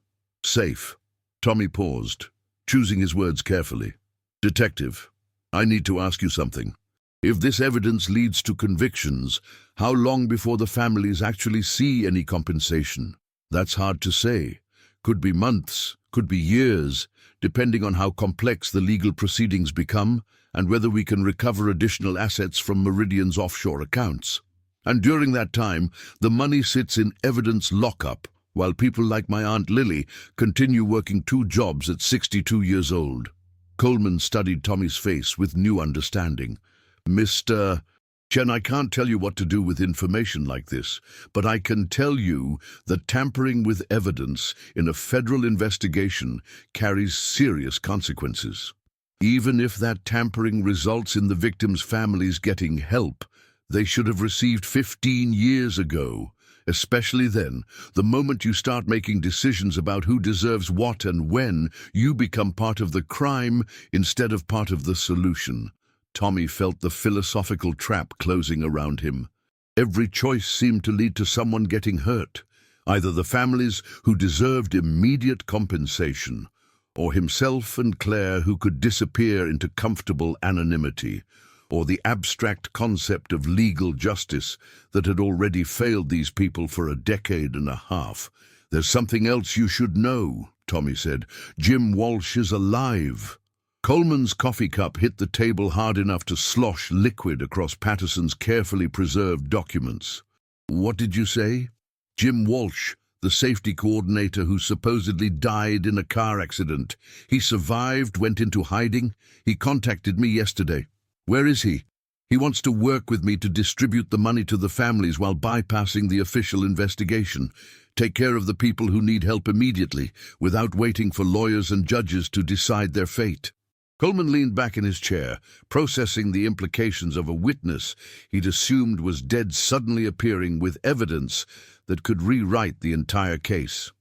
Safe. Tommy paused, choosing his words carefully. Detective, I need to ask you something. If this evidence leads to convictions, how long before the families actually see any compensation? That's hard to say. Could be months, could be years, depending on how complex the legal proceedings become and whether we can recover additional assets from Meridian's offshore accounts. And during that time, the money sits in evidence lockup, while people like my Aunt Lily continue working 2 jobs at 62 years old. Coleman studied Tommy's face with new understanding. Mr. Chen, I can't tell you what to do with information like this, but I can tell you that tampering with evidence in a federal investigation carries serious consequences. Even if that tampering results in the victims' families getting help, they should have received 15 years ago. Especially then, the moment you start making decisions about who deserves what and when, you become part of the crime instead of part of the solution. Tommy felt the philosophical trap closing around him. Every choice seemed to lead to someone getting hurt, either the families who deserved immediate compensation, or himself and Claire who could disappear into comfortable anonymity, or the abstract concept of legal justice that had already failed these people for a decade and a half. There's something else you should know, Tommy said. Jim Walsh is alive. Coleman's coffee cup hit the table hard enough to slosh liquid across Patterson's carefully preserved documents. What did you say? Jim Walsh, the safety coordinator who supposedly died in a car accident. He survived, went into hiding. He contacted me yesterday. Where is he? He wants to work with me to distribute the money to the families while bypassing the official investigation. Take care of the people who need help immediately, without waiting for lawyers and judges to decide their fate. Coleman leaned back in his chair, processing the implications of a witness he'd assumed was dead suddenly appearing with evidence that could rewrite the entire case.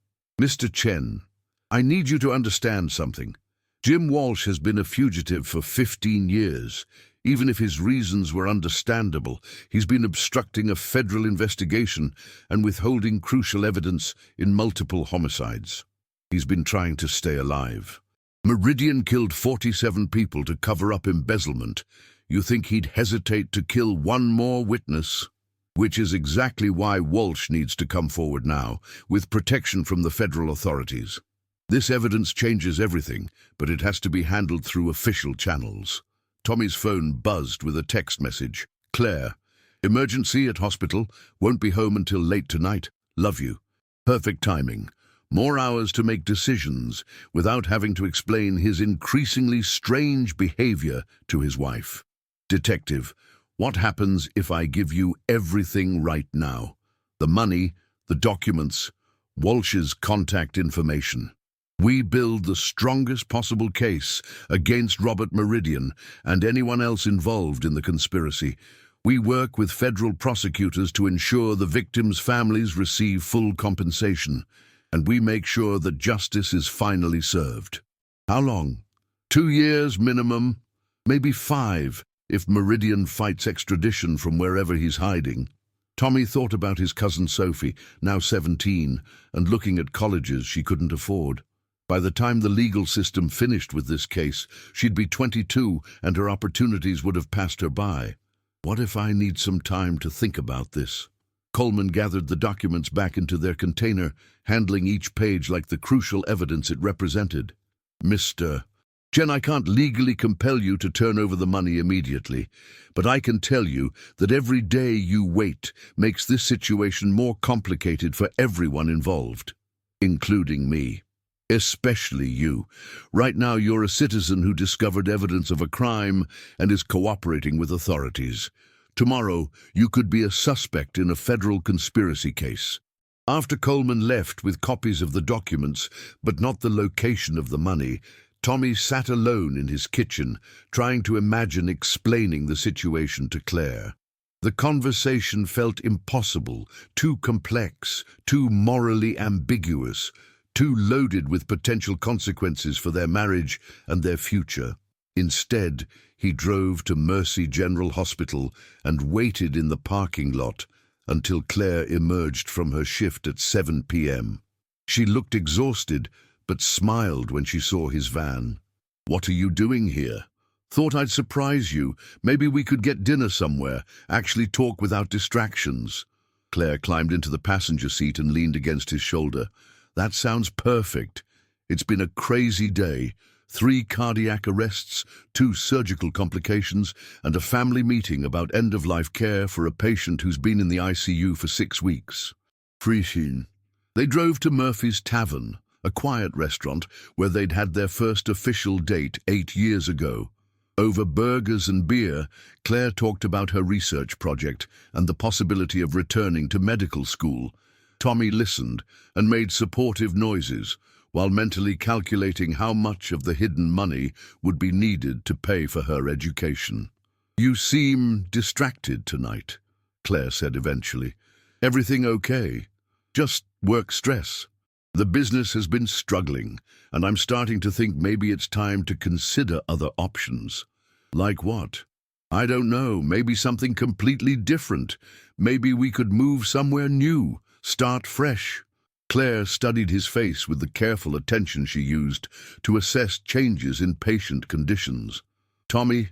"Mr. Chen, I need you to understand something. Jim Walsh has been a fugitive for 15 years. Even if his reasons were understandable, he's been obstructing a federal investigation and withholding crucial evidence in multiple homicides. He's been trying to stay alive. Meridian killed 47 people to cover up embezzlement. You think he'd hesitate to kill one more witness? Which is exactly why Walsh needs to come forward now, with protection from the federal authorities. This evidence changes everything, but it has to be handled through official channels." Tommy's phone buzzed with a text message. "Claire, emergency at hospital, won't be home until late tonight. Love you." Perfect timing. More hours to make decisions without having to explain his increasingly strange behavior to his wife. "Detective, what happens if I give you everything right now? The money, the documents, Walsh's contact information. We build the strongest possible case against Robert Meridian and anyone else involved in the conspiracy. We work with federal prosecutors to ensure the victims' families receive full compensation, and we make sure that justice is finally served." How long? 2 years minimum, maybe 5 if Meridian fights extradition from wherever he's hiding. Tommy thought about his cousin Sophie, now 17, and looking at colleges she couldn't afford. By the time the legal system finished with this case, she'd be 22 and her opportunities would have passed her by. What if I need some time to think about this? Coleman gathered the documents back into their container, handling each page like the crucial evidence it represented. "Mr. Chen, I can't legally compel you to turn over the money immediately, but I can tell you that every day you wait makes this situation more complicated for everyone involved, including me. Especially you. Right now you're a citizen who discovered evidence of a crime and is cooperating with authorities. Tomorrow you could be a suspect in a federal conspiracy case." After Coleman left with copies of the documents, but not the location of the money, Tommy sat alone in his kitchen, trying to imagine explaining the situation to Claire. The conversation felt impossible, too complex, too morally ambiguous, too loaded with potential consequences for their marriage and their future. Instead, he drove to Mercy General Hospital and waited in the parking lot until Claire emerged from her shift at 7 p.m. She looked exhausted, but smiled when she saw his van. "What are you doing here? Thought I'd surprise you. Maybe we could get dinner somewhere, actually talk without distractions." Claire climbed into the passenger seat and leaned against his shoulder. "That sounds perfect. It's been a crazy day. 3 cardiac arrests, 2 surgical complications, and a family meeting about end-of-life care for a patient who's been in the ICU for 6 weeks. Freeshin." They drove to Murphy's Tavern, a quiet restaurant where they'd had their first official date 8 years ago. Over burgers and beer, Claire talked about her research project and the possibility of returning to medical school. Tommy listened and made supportive noises, while mentally calculating how much of the hidden money would be needed to pay for her education. "You seem distracted tonight," Claire said eventually. "Everything okay? Just work stress?" "The business has been struggling, and I'm starting to think maybe it's time to consider other options." "Like what?" "I don't know, maybe something completely different. Maybe we could move somewhere new, start fresh." Claire studied his face with the careful attention she used to assess changes in patient conditions. "Tommy,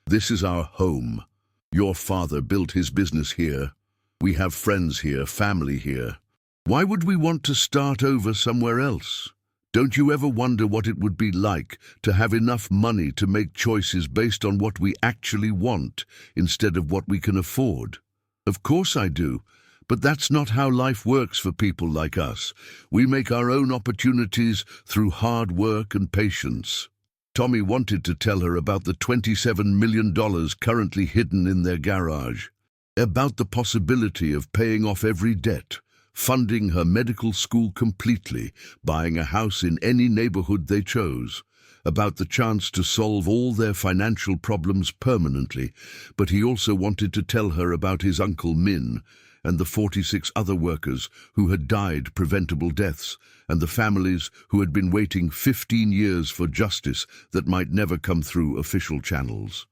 this is our home. Your father built his business here. We have friends here, family here. Why would we want to start over somewhere else? Don't you ever wonder what it would be like to have enough money to make choices based on what we actually want instead of what we can afford?" "Of course I do. But that's not how life works for people like us. We make our own opportunities through hard work and patience." Tommy wanted to tell her about the $27 million currently hidden in their garage, about the possibility of paying off every debt, funding her medical school completely, buying a house in any neighborhood they chose. about the chance to solve all their financial problems permanently, but he also wanted to tell her about his Uncle Min and the 46 other workers who had died preventable deaths, and the families who had been waiting 15 years for justice that might never come through official channels.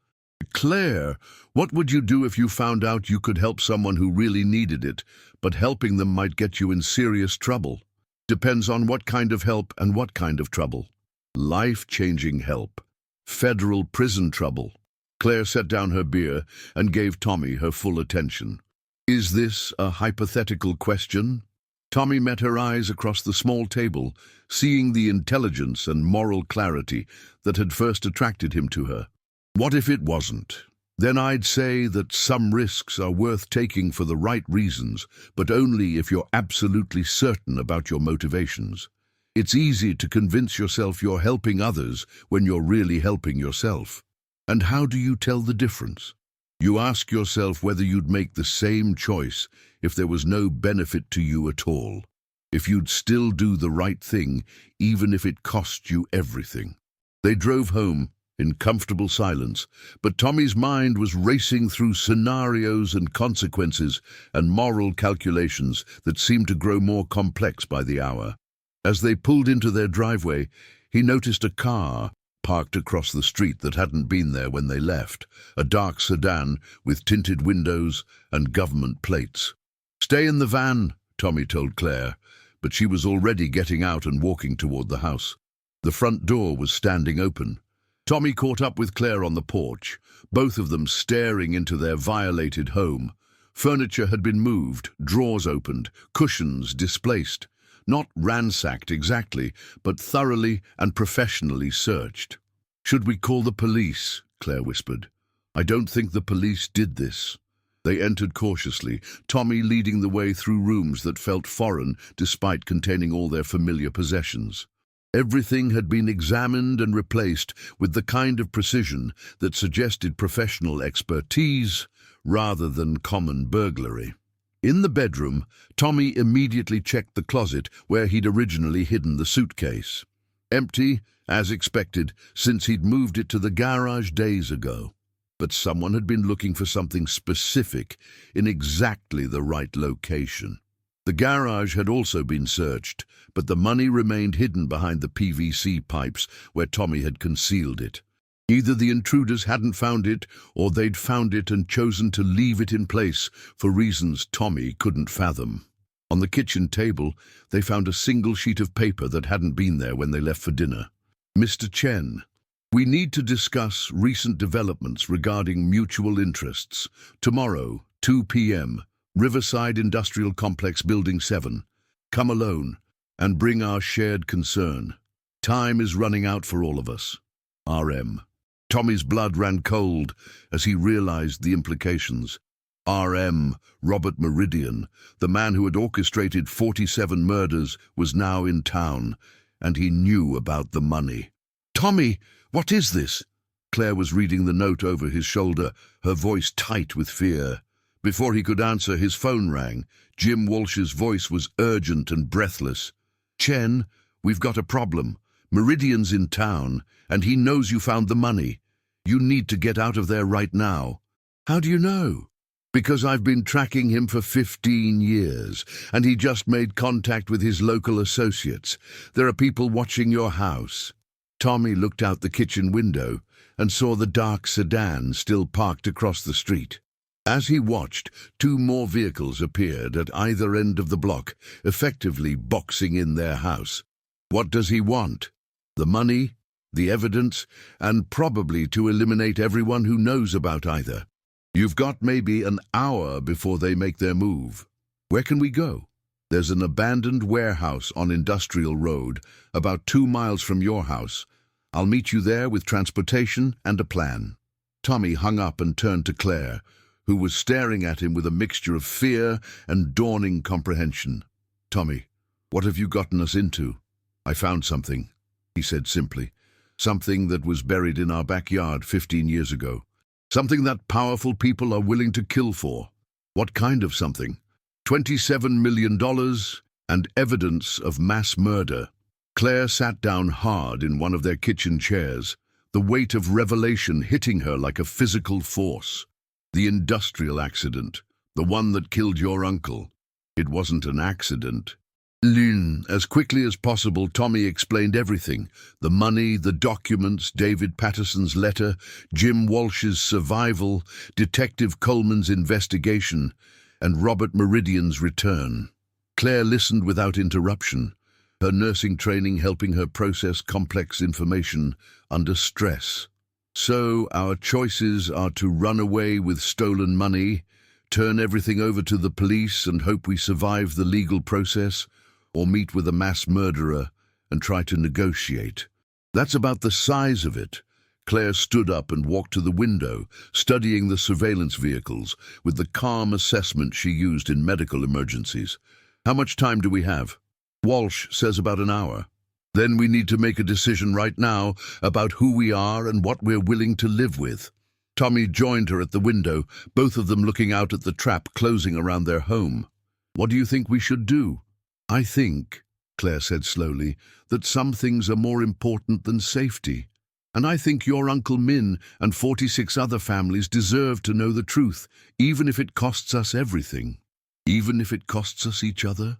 Claire, what would you do if you found out you could help someone who really needed it, but helping them might get you in serious trouble? Depends on what kind of help and what kind of trouble. Life-changing help. Federal prison trouble. Claire set down her beer and gave Tommy her full attention. Is this a hypothetical question? Tommy met her eyes across the small table, seeing the intelligence and moral clarity that had first attracted him to her. What if it wasn't? Then I'd say that some risks are worth taking for the right reasons, but only if you're absolutely certain about your motivations. It's easy to convince yourself you're helping others when you're really helping yourself. And how do you tell the difference? You ask yourself whether you'd make the same choice if there was no benefit to you at all. If you'd still do the right thing, even if it cost you everything. They drove home in comfortable silence, but Tommy's mind was racing through scenarios and consequences and moral calculations that seemed to grow more complex by the hour. As they pulled into their driveway, he noticed a car parked across the street that hadn't been there when they left, a dark sedan with tinted windows and government plates. "Stay in the van," Tommy told Claire, but she was already getting out and walking toward the house. The front door was standing open. Tommy caught up with Claire on the porch, both of them staring into their violated home. Furniture had been moved, drawers opened, cushions displaced. Not ransacked exactly, but thoroughly and professionally searched. "Should we call the police?" Claire whispered. "I don't think the police did this." They entered cautiously, Tommy leading the way through rooms that felt foreign despite containing all their familiar possessions. Everything had been examined and replaced with the kind of precision that suggested professional expertise rather than common burglary. In the bedroom, Tommy immediately checked the closet where he'd originally hidden the suitcase. Empty, as expected, since he'd moved it to the garage days ago. But someone had been looking for something specific in exactly the right location. The garage had also been searched, but the money remained hidden behind the PVC pipes where Tommy had concealed it. Either the intruders hadn't found it, or they'd found it and chosen to leave it in place for reasons Tommy couldn't fathom. On the kitchen table, they found a single sheet of paper that hadn't been there when they left for dinner. "Mr. Chen, we need to discuss recent developments regarding mutual interests. Tomorrow, 2 p.m., Riverside Industrial Complex, Building 7. Come alone and bring our shared concern. Time is running out for all of us. RM." Tommy's blood ran cold as he realized the implications. RM, Robert Meridian, the man who had orchestrated 47 murders, was now in town, and he knew about the money. "Tommy, what is this?" Claire was reading the note over his shoulder, her voice tight with fear. Before he could answer, his phone rang. Jim Walsh's voice was urgent and breathless. "Chen, we've got a problem. Meridian's in town, and he knows you found the money. You need to get out of there right now." "How do you know?" "Because I've been tracking him for 15 years, and he just made contact with his local associates. There are people watching your house." Tommy looked out the kitchen window and saw the dark sedan still parked across the street. As he watched, 2 more vehicles appeared at either end of the block, effectively boxing in their house. What does he want? The money, the evidence, and probably to eliminate everyone who knows about either. You've got maybe an hour before they make their move. Where can we go? There's an abandoned warehouse on Industrial Road, about 2 miles from your house. I'll meet you there with transportation and a plan." Tommy hung up and turned to Claire, who was staring at him with a mixture of fear and dawning comprehension. "Tommy, what have you gotten us into?" "I found something," he said simply. "Something that was buried in our backyard 15 years ago. Something that powerful people are willing to kill for." "What kind of something?" $27 million and evidence of mass murder." Claire sat down hard in one of their kitchen chairs, the weight of revelation hitting her like a physical force. The industrial accident, the one that killed your uncle. It wasn't an accident. Lynn, as quickly as possible, Tommy explained everything. The money, the documents, David Patterson's letter, Jim Walsh's survival, Detective Coleman's investigation, and Robert Meridian's return. Claire listened without interruption, her nursing training helping her process complex information under stress. So our choices are to run away with stolen money, turn everything over to the police and hope we survive the legal process, or meet with a mass murderer and try to negotiate. That's about the size of it. Claire stood up and walked to the window, studying the surveillance vehicles with the calm assessment she used in medical emergencies. How much time do we have? Walsh says about an hour. Then we need to make a decision right now about who we are and what we're willing to live with. Tommy joined her at the window, both of them looking out at the trap closing around their home. What do you think we should do? I think, Claire said slowly, that some things are more important than safety. And I think your Uncle Min and 46 other families deserve to know the truth, even if it costs us everything. Even if it costs us each other?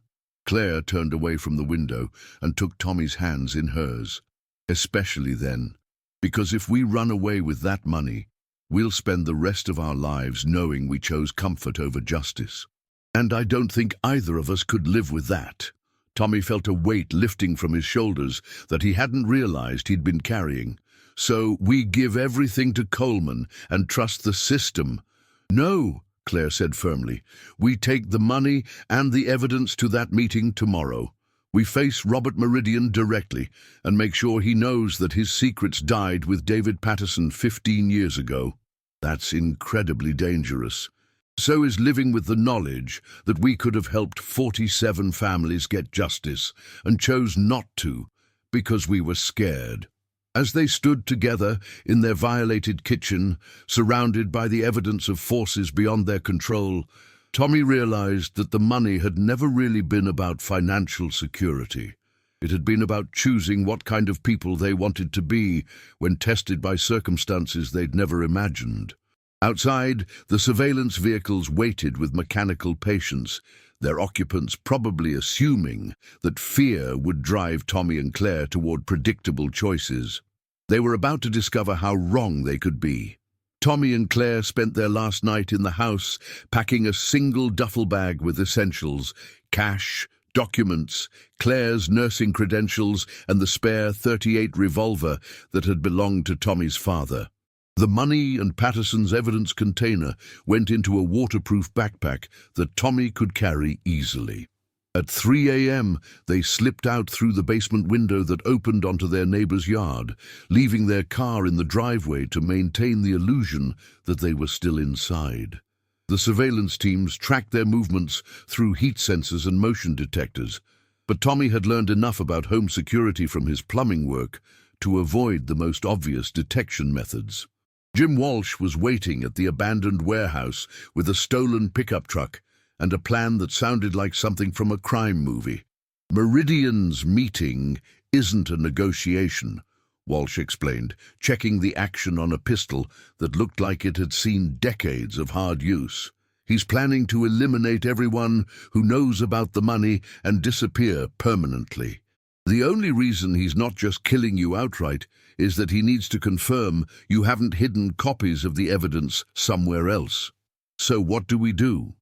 Claire turned away from the window and took Tommy's hands in hers. Especially then, because if we run away with that money, we'll spend the rest of our lives knowing we chose comfort over justice. And I don't think either of us could live with that. Tommy felt a weight lifting from his shoulders that he hadn't realized he'd been carrying. So we give everything to Coleman and trust the system. No, Claire said firmly. We take the money and the evidence to that meeting tomorrow. We face Robert Meridian directly and make sure he knows that his secrets died with David Patterson 15 years ago. That's incredibly dangerous. So is living with the knowledge that we could have helped 47 families get justice and chose not to because we were scared. As they stood together in their violated kitchen, surrounded by the evidence of forces beyond their control, Tommy realized that the money had never really been about financial security. It had been about choosing what kind of people they wanted to be when tested by circumstances they'd never imagined. Outside, the surveillance vehicles waited with mechanical patience, their occupants probably assuming that fear would drive Tommy and Claire toward predictable choices. They were about to discover how wrong they could be. Tommy and Claire spent their last night in the house, packing a single duffel bag with essentials, cash, documents, Claire's nursing credentials, and the spare .38 revolver that had belonged to Tommy's father. The money and Patterson's evidence container went into a waterproof backpack that Tommy could carry easily. At 3 a.m., they slipped out through the basement window that opened onto their neighbor's yard, leaving their car in the driveway to maintain the illusion that they were still inside. The surveillance teams tracked their movements through heat sensors and motion detectors, but Tommy had learned enough about home security from his plumbing work to avoid the most obvious detection methods. Jim Walsh was waiting at the abandoned warehouse with a stolen pickup truck and a plan that sounded like something from a crime movie. Meridian's meeting isn't a negotiation, Walsh explained, checking the action on a pistol that looked like it had seen decades of hard use. He's planning to eliminate everyone who knows about the money and disappear permanently. The only reason he's not just killing you outright is that he needs to confirm you haven't hidden copies of the evidence somewhere else. So what do?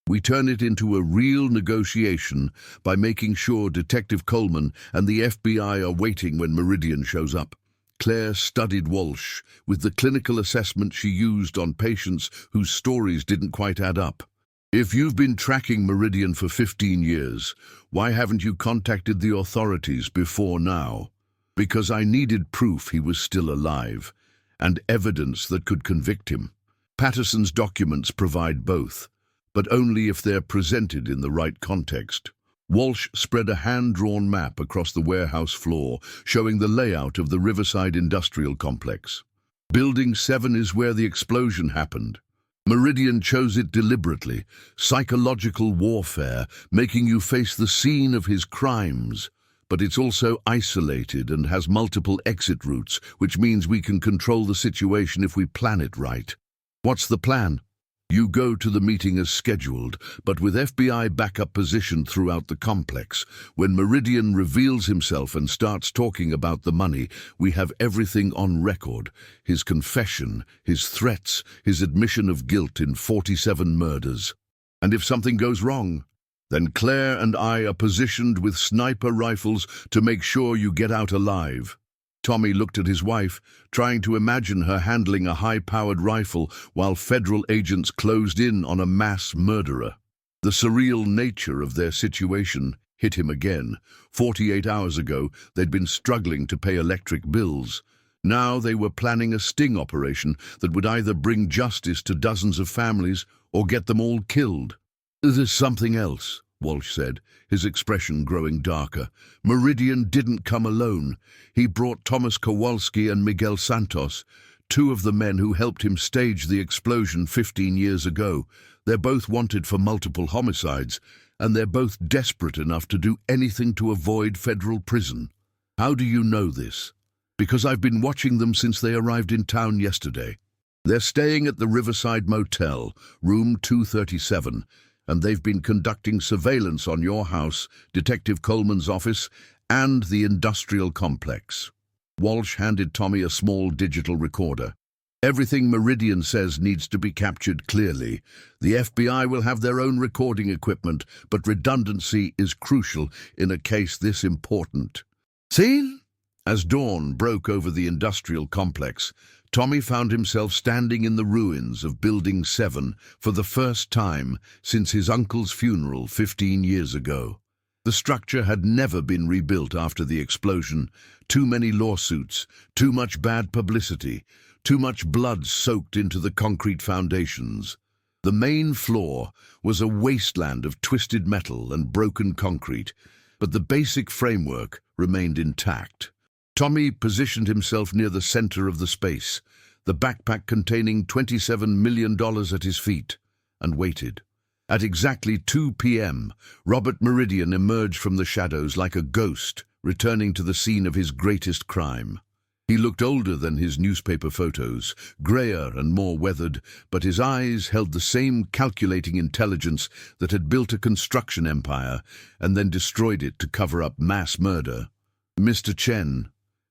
We turn it into a real negotiation by making sure Detective Coleman and the FBI are waiting when Meridian shows up. Claire studied Walsh with the clinical assessment she used on patients whose stories didn't quite add up. If you've been tracking Meridian for 15 years, why haven't you contacted the authorities before now? Because I needed proof he was still alive, and evidence that could convict him. Patterson's documents provide both, but only if they're presented in the right context. Walsh spread a hand-drawn map across the warehouse floor, showing the layout of the Riverside Industrial Complex. Building 7 is where the explosion happened. Meridian chose it deliberately, psychological warfare, making you face the scene of his crimes. but it's also isolated and has multiple exit routes, which means we can control the situation if we plan it right. What's the plan? You go to the meeting as scheduled, but with FBI backup positioned throughout the complex. When Meridian reveals himself and starts talking about the money, we have everything on record. His confession, his threats, his admission of guilt in 47 murders. And if something goes wrong, then Claire and I are positioned with sniper rifles to make sure you get out alive. Tommy looked at his wife, trying to imagine her handling a high-powered rifle while federal agents closed in on a mass murderer. The surreal nature of their situation hit him again. 48 hours ago, they'd been struggling to pay electric bills. Now they were planning a sting operation that would either bring justice to dozens of families or get them all killed. "There's something else," Walsh said, his expression growing darker. "Meridian didn't come alone. He brought Thomas Kowalski and Miguel Santos, two of the men who helped him stage the explosion 15 years ago. They're both wanted for multiple homicides, and they're both desperate enough to do anything to avoid federal prison." "How do you know this?" "Because I've been watching them since they arrived in town yesterday. They're staying at the Riverside Motel, room 237, and they've been conducting surveillance on your house, Detective Coleman's office, and the industrial complex." Walsh handed Tommy a small digital recorder. "Everything Meridian says needs to be captured clearly. The FBI will have their own recording equipment, but redundancy is crucial in a case this important." "Seen?" As dawn broke over the industrial complex, Tommy found himself standing in the ruins of Building 7 for the first time since his uncle's funeral 15 years ago. The structure had never been rebuilt after the explosion. Too many lawsuits, too much bad publicity, too much blood soaked into the concrete foundations. The main floor was a wasteland of twisted metal and broken concrete, but the basic framework remained intact. Tommy positioned himself near the center of the space, the backpack containing $27 million at his feet, and waited. At exactly 2 p.m., Robert Meridian emerged from the shadows like a ghost, returning to the scene of his greatest crime. He looked older than his newspaper photos, grayer and more weathered, but his eyes held the same calculating intelligence that had built a construction empire and then destroyed it to cover up mass murder. "Mr. Chen,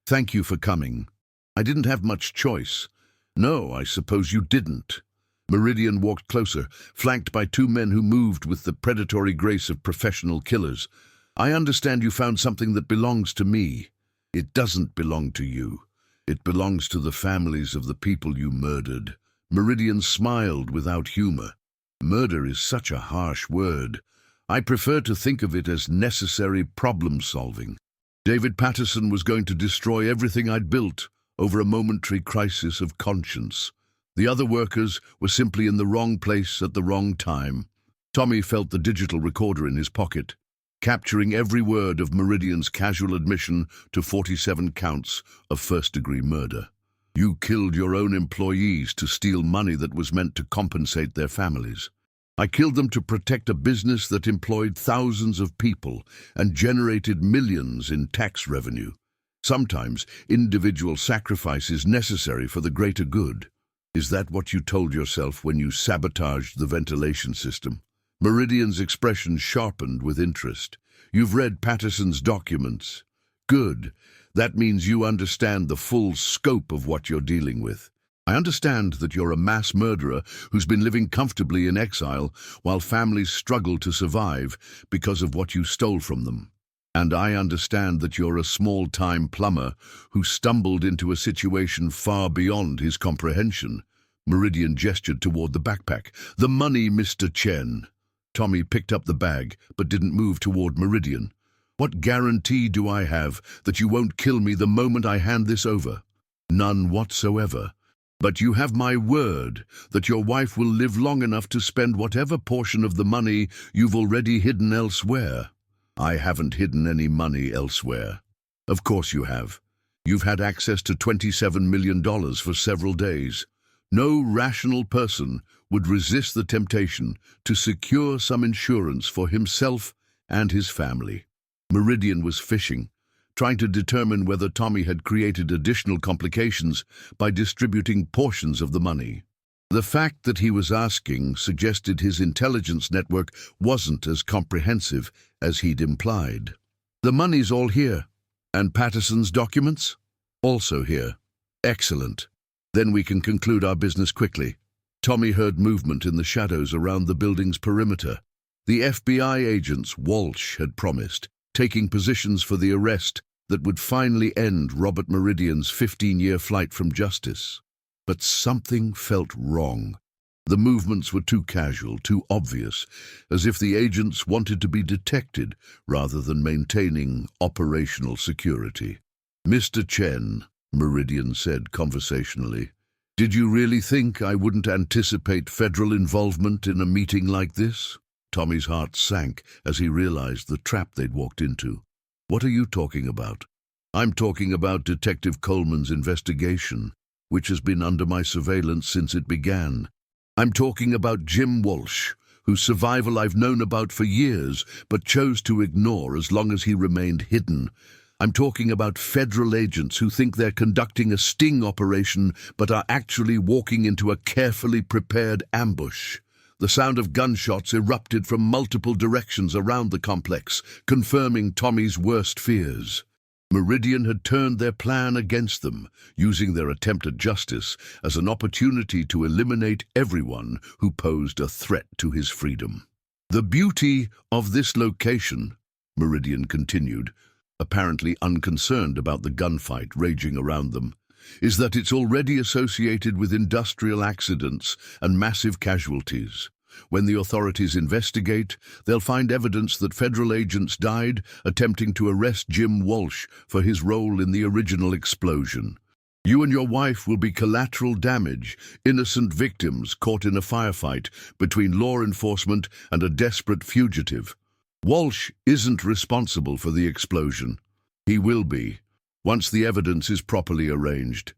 thank you for coming. I didn't have much choice." "No, I suppose you didn't." Meridian walked closer, flanked by two men who moved with the predatory grace of professional killers. "I understand you found something that belongs to me." "It doesn't belong to you. It belongs to the families of the people you murdered." Meridian smiled without humor. "Murder is such a harsh word. I prefer to think of it as necessary problem-solving. David Patterson was going to destroy everything I'd built over a momentary crisis of conscience. The other workers were simply in the wrong place at the wrong time." Tommy felt the digital recorder in his pocket, capturing every word of Meridian's casual admission to 47 counts of first-degree murder. "You killed your own employees to steal money that was meant to compensate their families. I killed them to protect a business that employed thousands of people and generated millions in tax revenue. Sometimes individual sacrifice is necessary for the greater good." "Is that what you told yourself when you sabotaged the ventilation system?" Meridian's expression sharpened with interest. "You've read Patterson's documents. Good. That means you understand the full scope of what you're dealing with. I understand that you're a mass murderer who's been living comfortably in exile while families struggle to survive because of what you stole from them. And I understand that you're a small-time plumber who stumbled into a situation far beyond his comprehension." Meridian gestured toward the backpack. "The money, Mr. Chen." Tommy picked up the bag, but didn't move toward Meridian. "What guarantee do I have that you won't kill me the moment I hand this over?" "None whatsoever. But you have my word that your wife will live long enough to spend whatever portion of the money you've already hidden elsewhere." "I haven't hidden any money elsewhere." "Of course you have. You've had access to $27 million for several days. No rational person would resist the temptation to secure some insurance for himself and his family." Meridian was fishing, trying to determine whether Tommy had created additional complications by distributing portions of the money. The fact that he was asking suggested his intelligence network wasn't as comprehensive as he'd implied. The money's all here. And Patterson's documents? Also here. Excellent. Then we can conclude our business quickly. Tommy heard movement in the shadows around the building's perimeter. The FBI agents Walsh had promised, taking positions for the arrest that would finally end Robert Meridian's 15-year flight from justice. But something felt wrong. The movements were too casual, too obvious, as if the agents wanted to be detected rather than maintaining operational security. "Mr. Chen," Meridian said conversationally, "did you really think I wouldn't anticipate federal involvement in a meeting like this?" Tommy's heart sank as he realized the trap they'd walked into. "What are you talking about?" "I'm talking about Detective Coleman's investigation, which has been under my surveillance since it began. I'm talking about Jim Walsh, whose survival I've known about for years, but chose to ignore as long as he remained hidden. I'm talking about federal agents who think they're conducting a sting operation, but are actually walking into a carefully prepared ambush." The sound of gunshots erupted from multiple directions around the complex, confirming Tommy's worst fears. Meridian had turned their plan against them, using their attempt at justice as an opportunity to eliminate everyone who posed a threat to his freedom. "The beauty of this location," Meridian continued, apparently unconcerned about the gunfight raging around them, "is that it's already associated with industrial accidents and massive casualties. When the authorities investigate, they'll find evidence that federal agents died attempting to arrest Jim Walsh for his role in the original explosion. You and your wife will be collateral damage, innocent victims caught in a firefight between law enforcement and a desperate fugitive. Walsh isn't responsible for the explosion. He will be, once the evidence is properly arranged.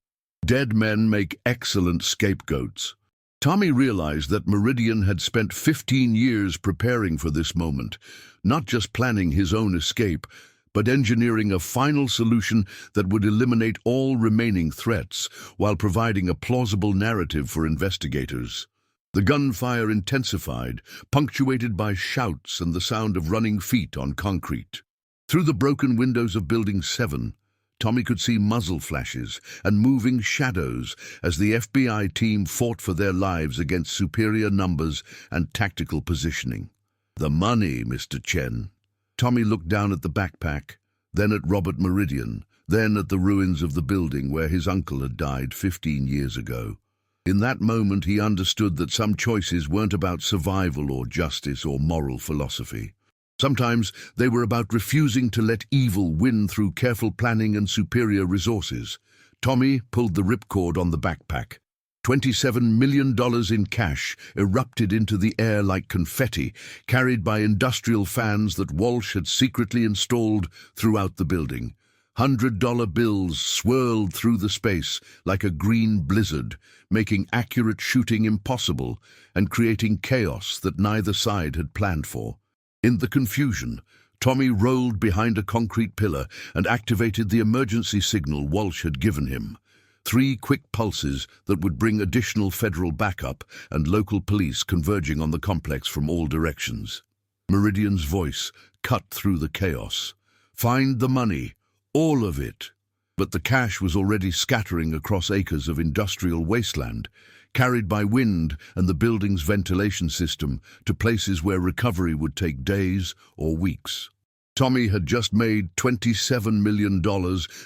Dead men make excellent scapegoats." Tommy realized that Meridian had spent 15 years preparing for this moment, not just planning his own escape, but engineering a final solution that would eliminate all remaining threats while providing a plausible narrative for investigators. The gunfire intensified, punctuated by shouts and the sound of running feet on concrete. Through the broken windows of Building 7, Tommy could see muzzle flashes and moving shadows as the FBI team fought for their lives against superior numbers and tactical positioning. "The money, Mr. Chen." Tommy looked down at the backpack, then at Robert Meridian, then at the ruins of the building where his uncle had died 15 years ago. In that moment, he understood that some choices weren't about survival or justice or moral philosophy. Sometimes they were about refusing to let evil win through careful planning and superior resources. Tommy pulled the ripcord on the backpack. $27 million in cash erupted into the air like confetti, carried by industrial fans that Walsh had secretly installed throughout the building. $100 bills swirled through the space like a green blizzard, making accurate shooting impossible and creating chaos that neither side had planned for. In the confusion, Tommy rolled behind a concrete pillar and activated the emergency signal Walsh had given him. 3 quick pulses that would bring additional federal backup and local police converging on the complex from all directions. Meridian's voice cut through the chaos. "Find the money, all of it." But the cash was already scattering across acres of industrial wasteland, carried by wind and the building's ventilation system to places where recovery would take days or weeks. Tommy had just made $27 million,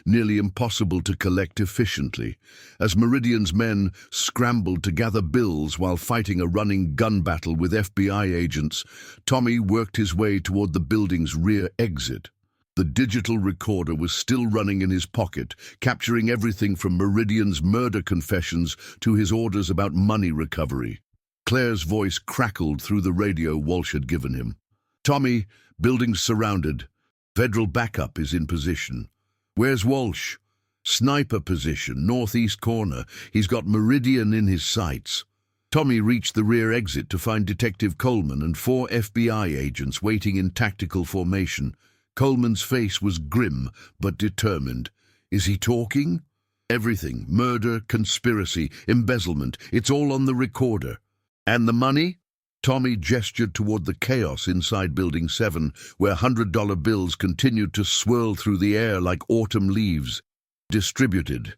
nearly impossible to collect efficiently. As Meridian's men scrambled to gather bills while fighting a running gun battle with FBI agents, Tommy worked his way toward the building's rear exit. The digital recorder was still running in his pocket, capturing everything from Meridian's murder confessions to his orders about money recovery. Claire's voice crackled through the radio Walsh had given him. "Tommy, building's surrounded. Federal backup is in position." "Where's Walsh?" "Sniper position, northeast corner. He's got Meridian in his sights." Tommy reached the rear exit to find Detective Coleman and 4 FBI agents waiting in tactical formation. Coleman's face was grim but determined. Is he talking? Everything, murder, conspiracy, embezzlement, it's all on the recorder. And the money? Tommy gestured toward the chaos inside Building 7, where $100 bills continued to swirl through the air like autumn leaves. Distributed.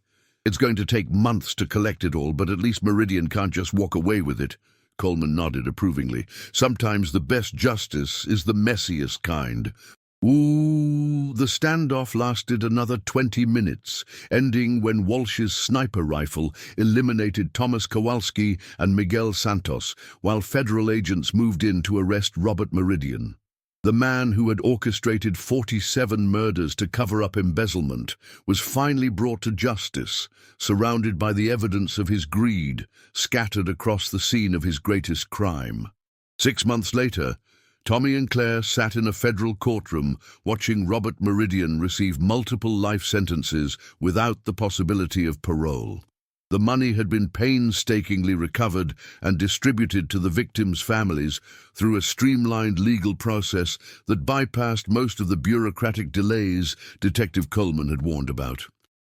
It's going to take months to collect it all, but at least Meridian can't just walk away with it. Coleman nodded approvingly. Sometimes the best justice is the messiest kind. Ooh, the standoff lasted another 20 minutes, ending when Walsh's sniper rifle eliminated Thomas Kowalski and Miguel Santos, while federal agents moved in to arrest Robert Meridian. The man who had orchestrated 47 murders to cover up embezzlement was finally brought to justice, surrounded by the evidence of his greed scattered across the scene of his greatest crime. 6 months later, Tommy and Claire sat in a federal courtroom watching Robert Meridian receive multiple life sentences without the possibility of parole. The money had been painstakingly recovered and distributed to the victims' families through a streamlined legal process that bypassed most of the bureaucratic delays Detective Coleman had warned about.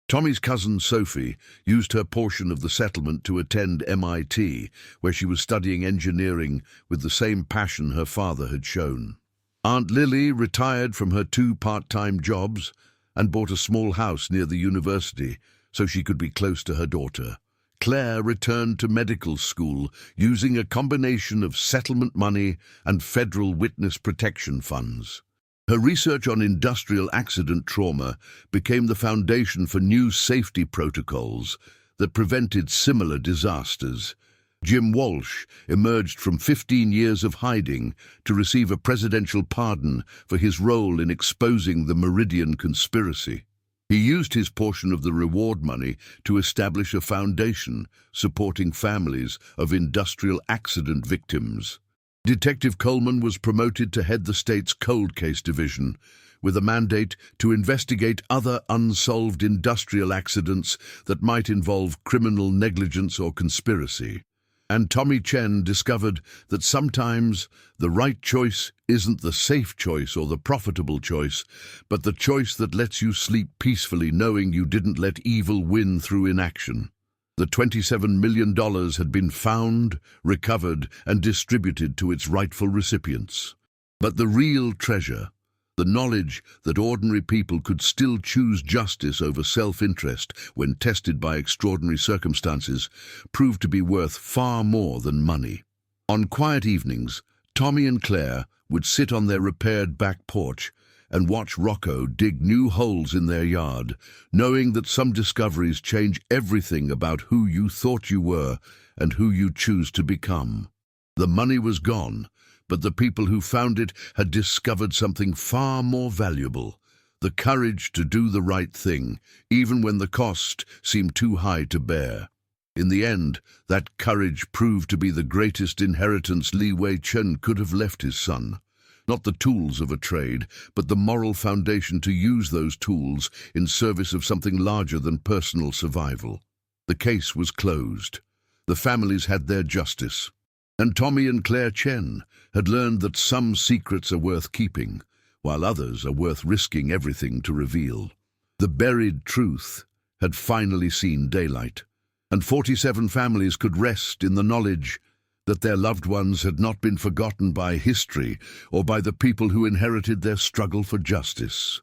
Tommy's cousin Sophie used her portion of the settlement to attend MIT, where she was studying engineering with the same passion her father had shown. Aunt Lily retired from her 2 part-time jobs and bought a small house near the university so she could be close to her daughter. Claire returned to medical school using a combination of settlement money and federal witness protection funds. Her research on industrial accident trauma became the foundation for new safety protocols that prevented similar disasters. Jim Walsh emerged from 15 years of hiding to receive a presidential pardon for his role in exposing the Meridian conspiracy. He used his portion of the reward money to establish a foundation supporting families of industrial accident victims. Detective Coleman was promoted to head the state's cold case division, with a mandate to investigate other unsolved industrial accidents that might involve criminal negligence or conspiracy. And Tommy Chen discovered that sometimes the right choice isn't the safe choice or the profitable choice, but the choice that lets you sleep peacefully knowing you didn't let evil win through inaction. The $27 million had been found, recovered, and distributed to its rightful recipients. But the real treasure, the knowledge that ordinary people could still choose justice over self-interest when tested by extraordinary circumstances, proved to be worth far more than money. On quiet evenings, Tommy and Claire would sit on their repaired back porch and watch Rocco dig new holes in their yard, knowing that some discoveries change everything about who you thought you were and who you choose to become. The money was gone, but the people who found it had discovered something far more valuable: the courage to do the right thing, even when the cost seemed too high to bear. In the end, that courage proved to be the greatest inheritance Li Wei-Chen could have left his son. Not the tools of a trade, but the moral foundation to use those tools in service of something larger than personal survival. The case was closed. The families had their justice. And Tommy and Claire Chen had learned that some secrets are worth keeping, while others are worth risking everything to reveal. The buried truth had finally seen daylight, and 47 families could rest in the knowledge that their loved ones had not been forgotten by history or by the people who inherited their struggle for justice.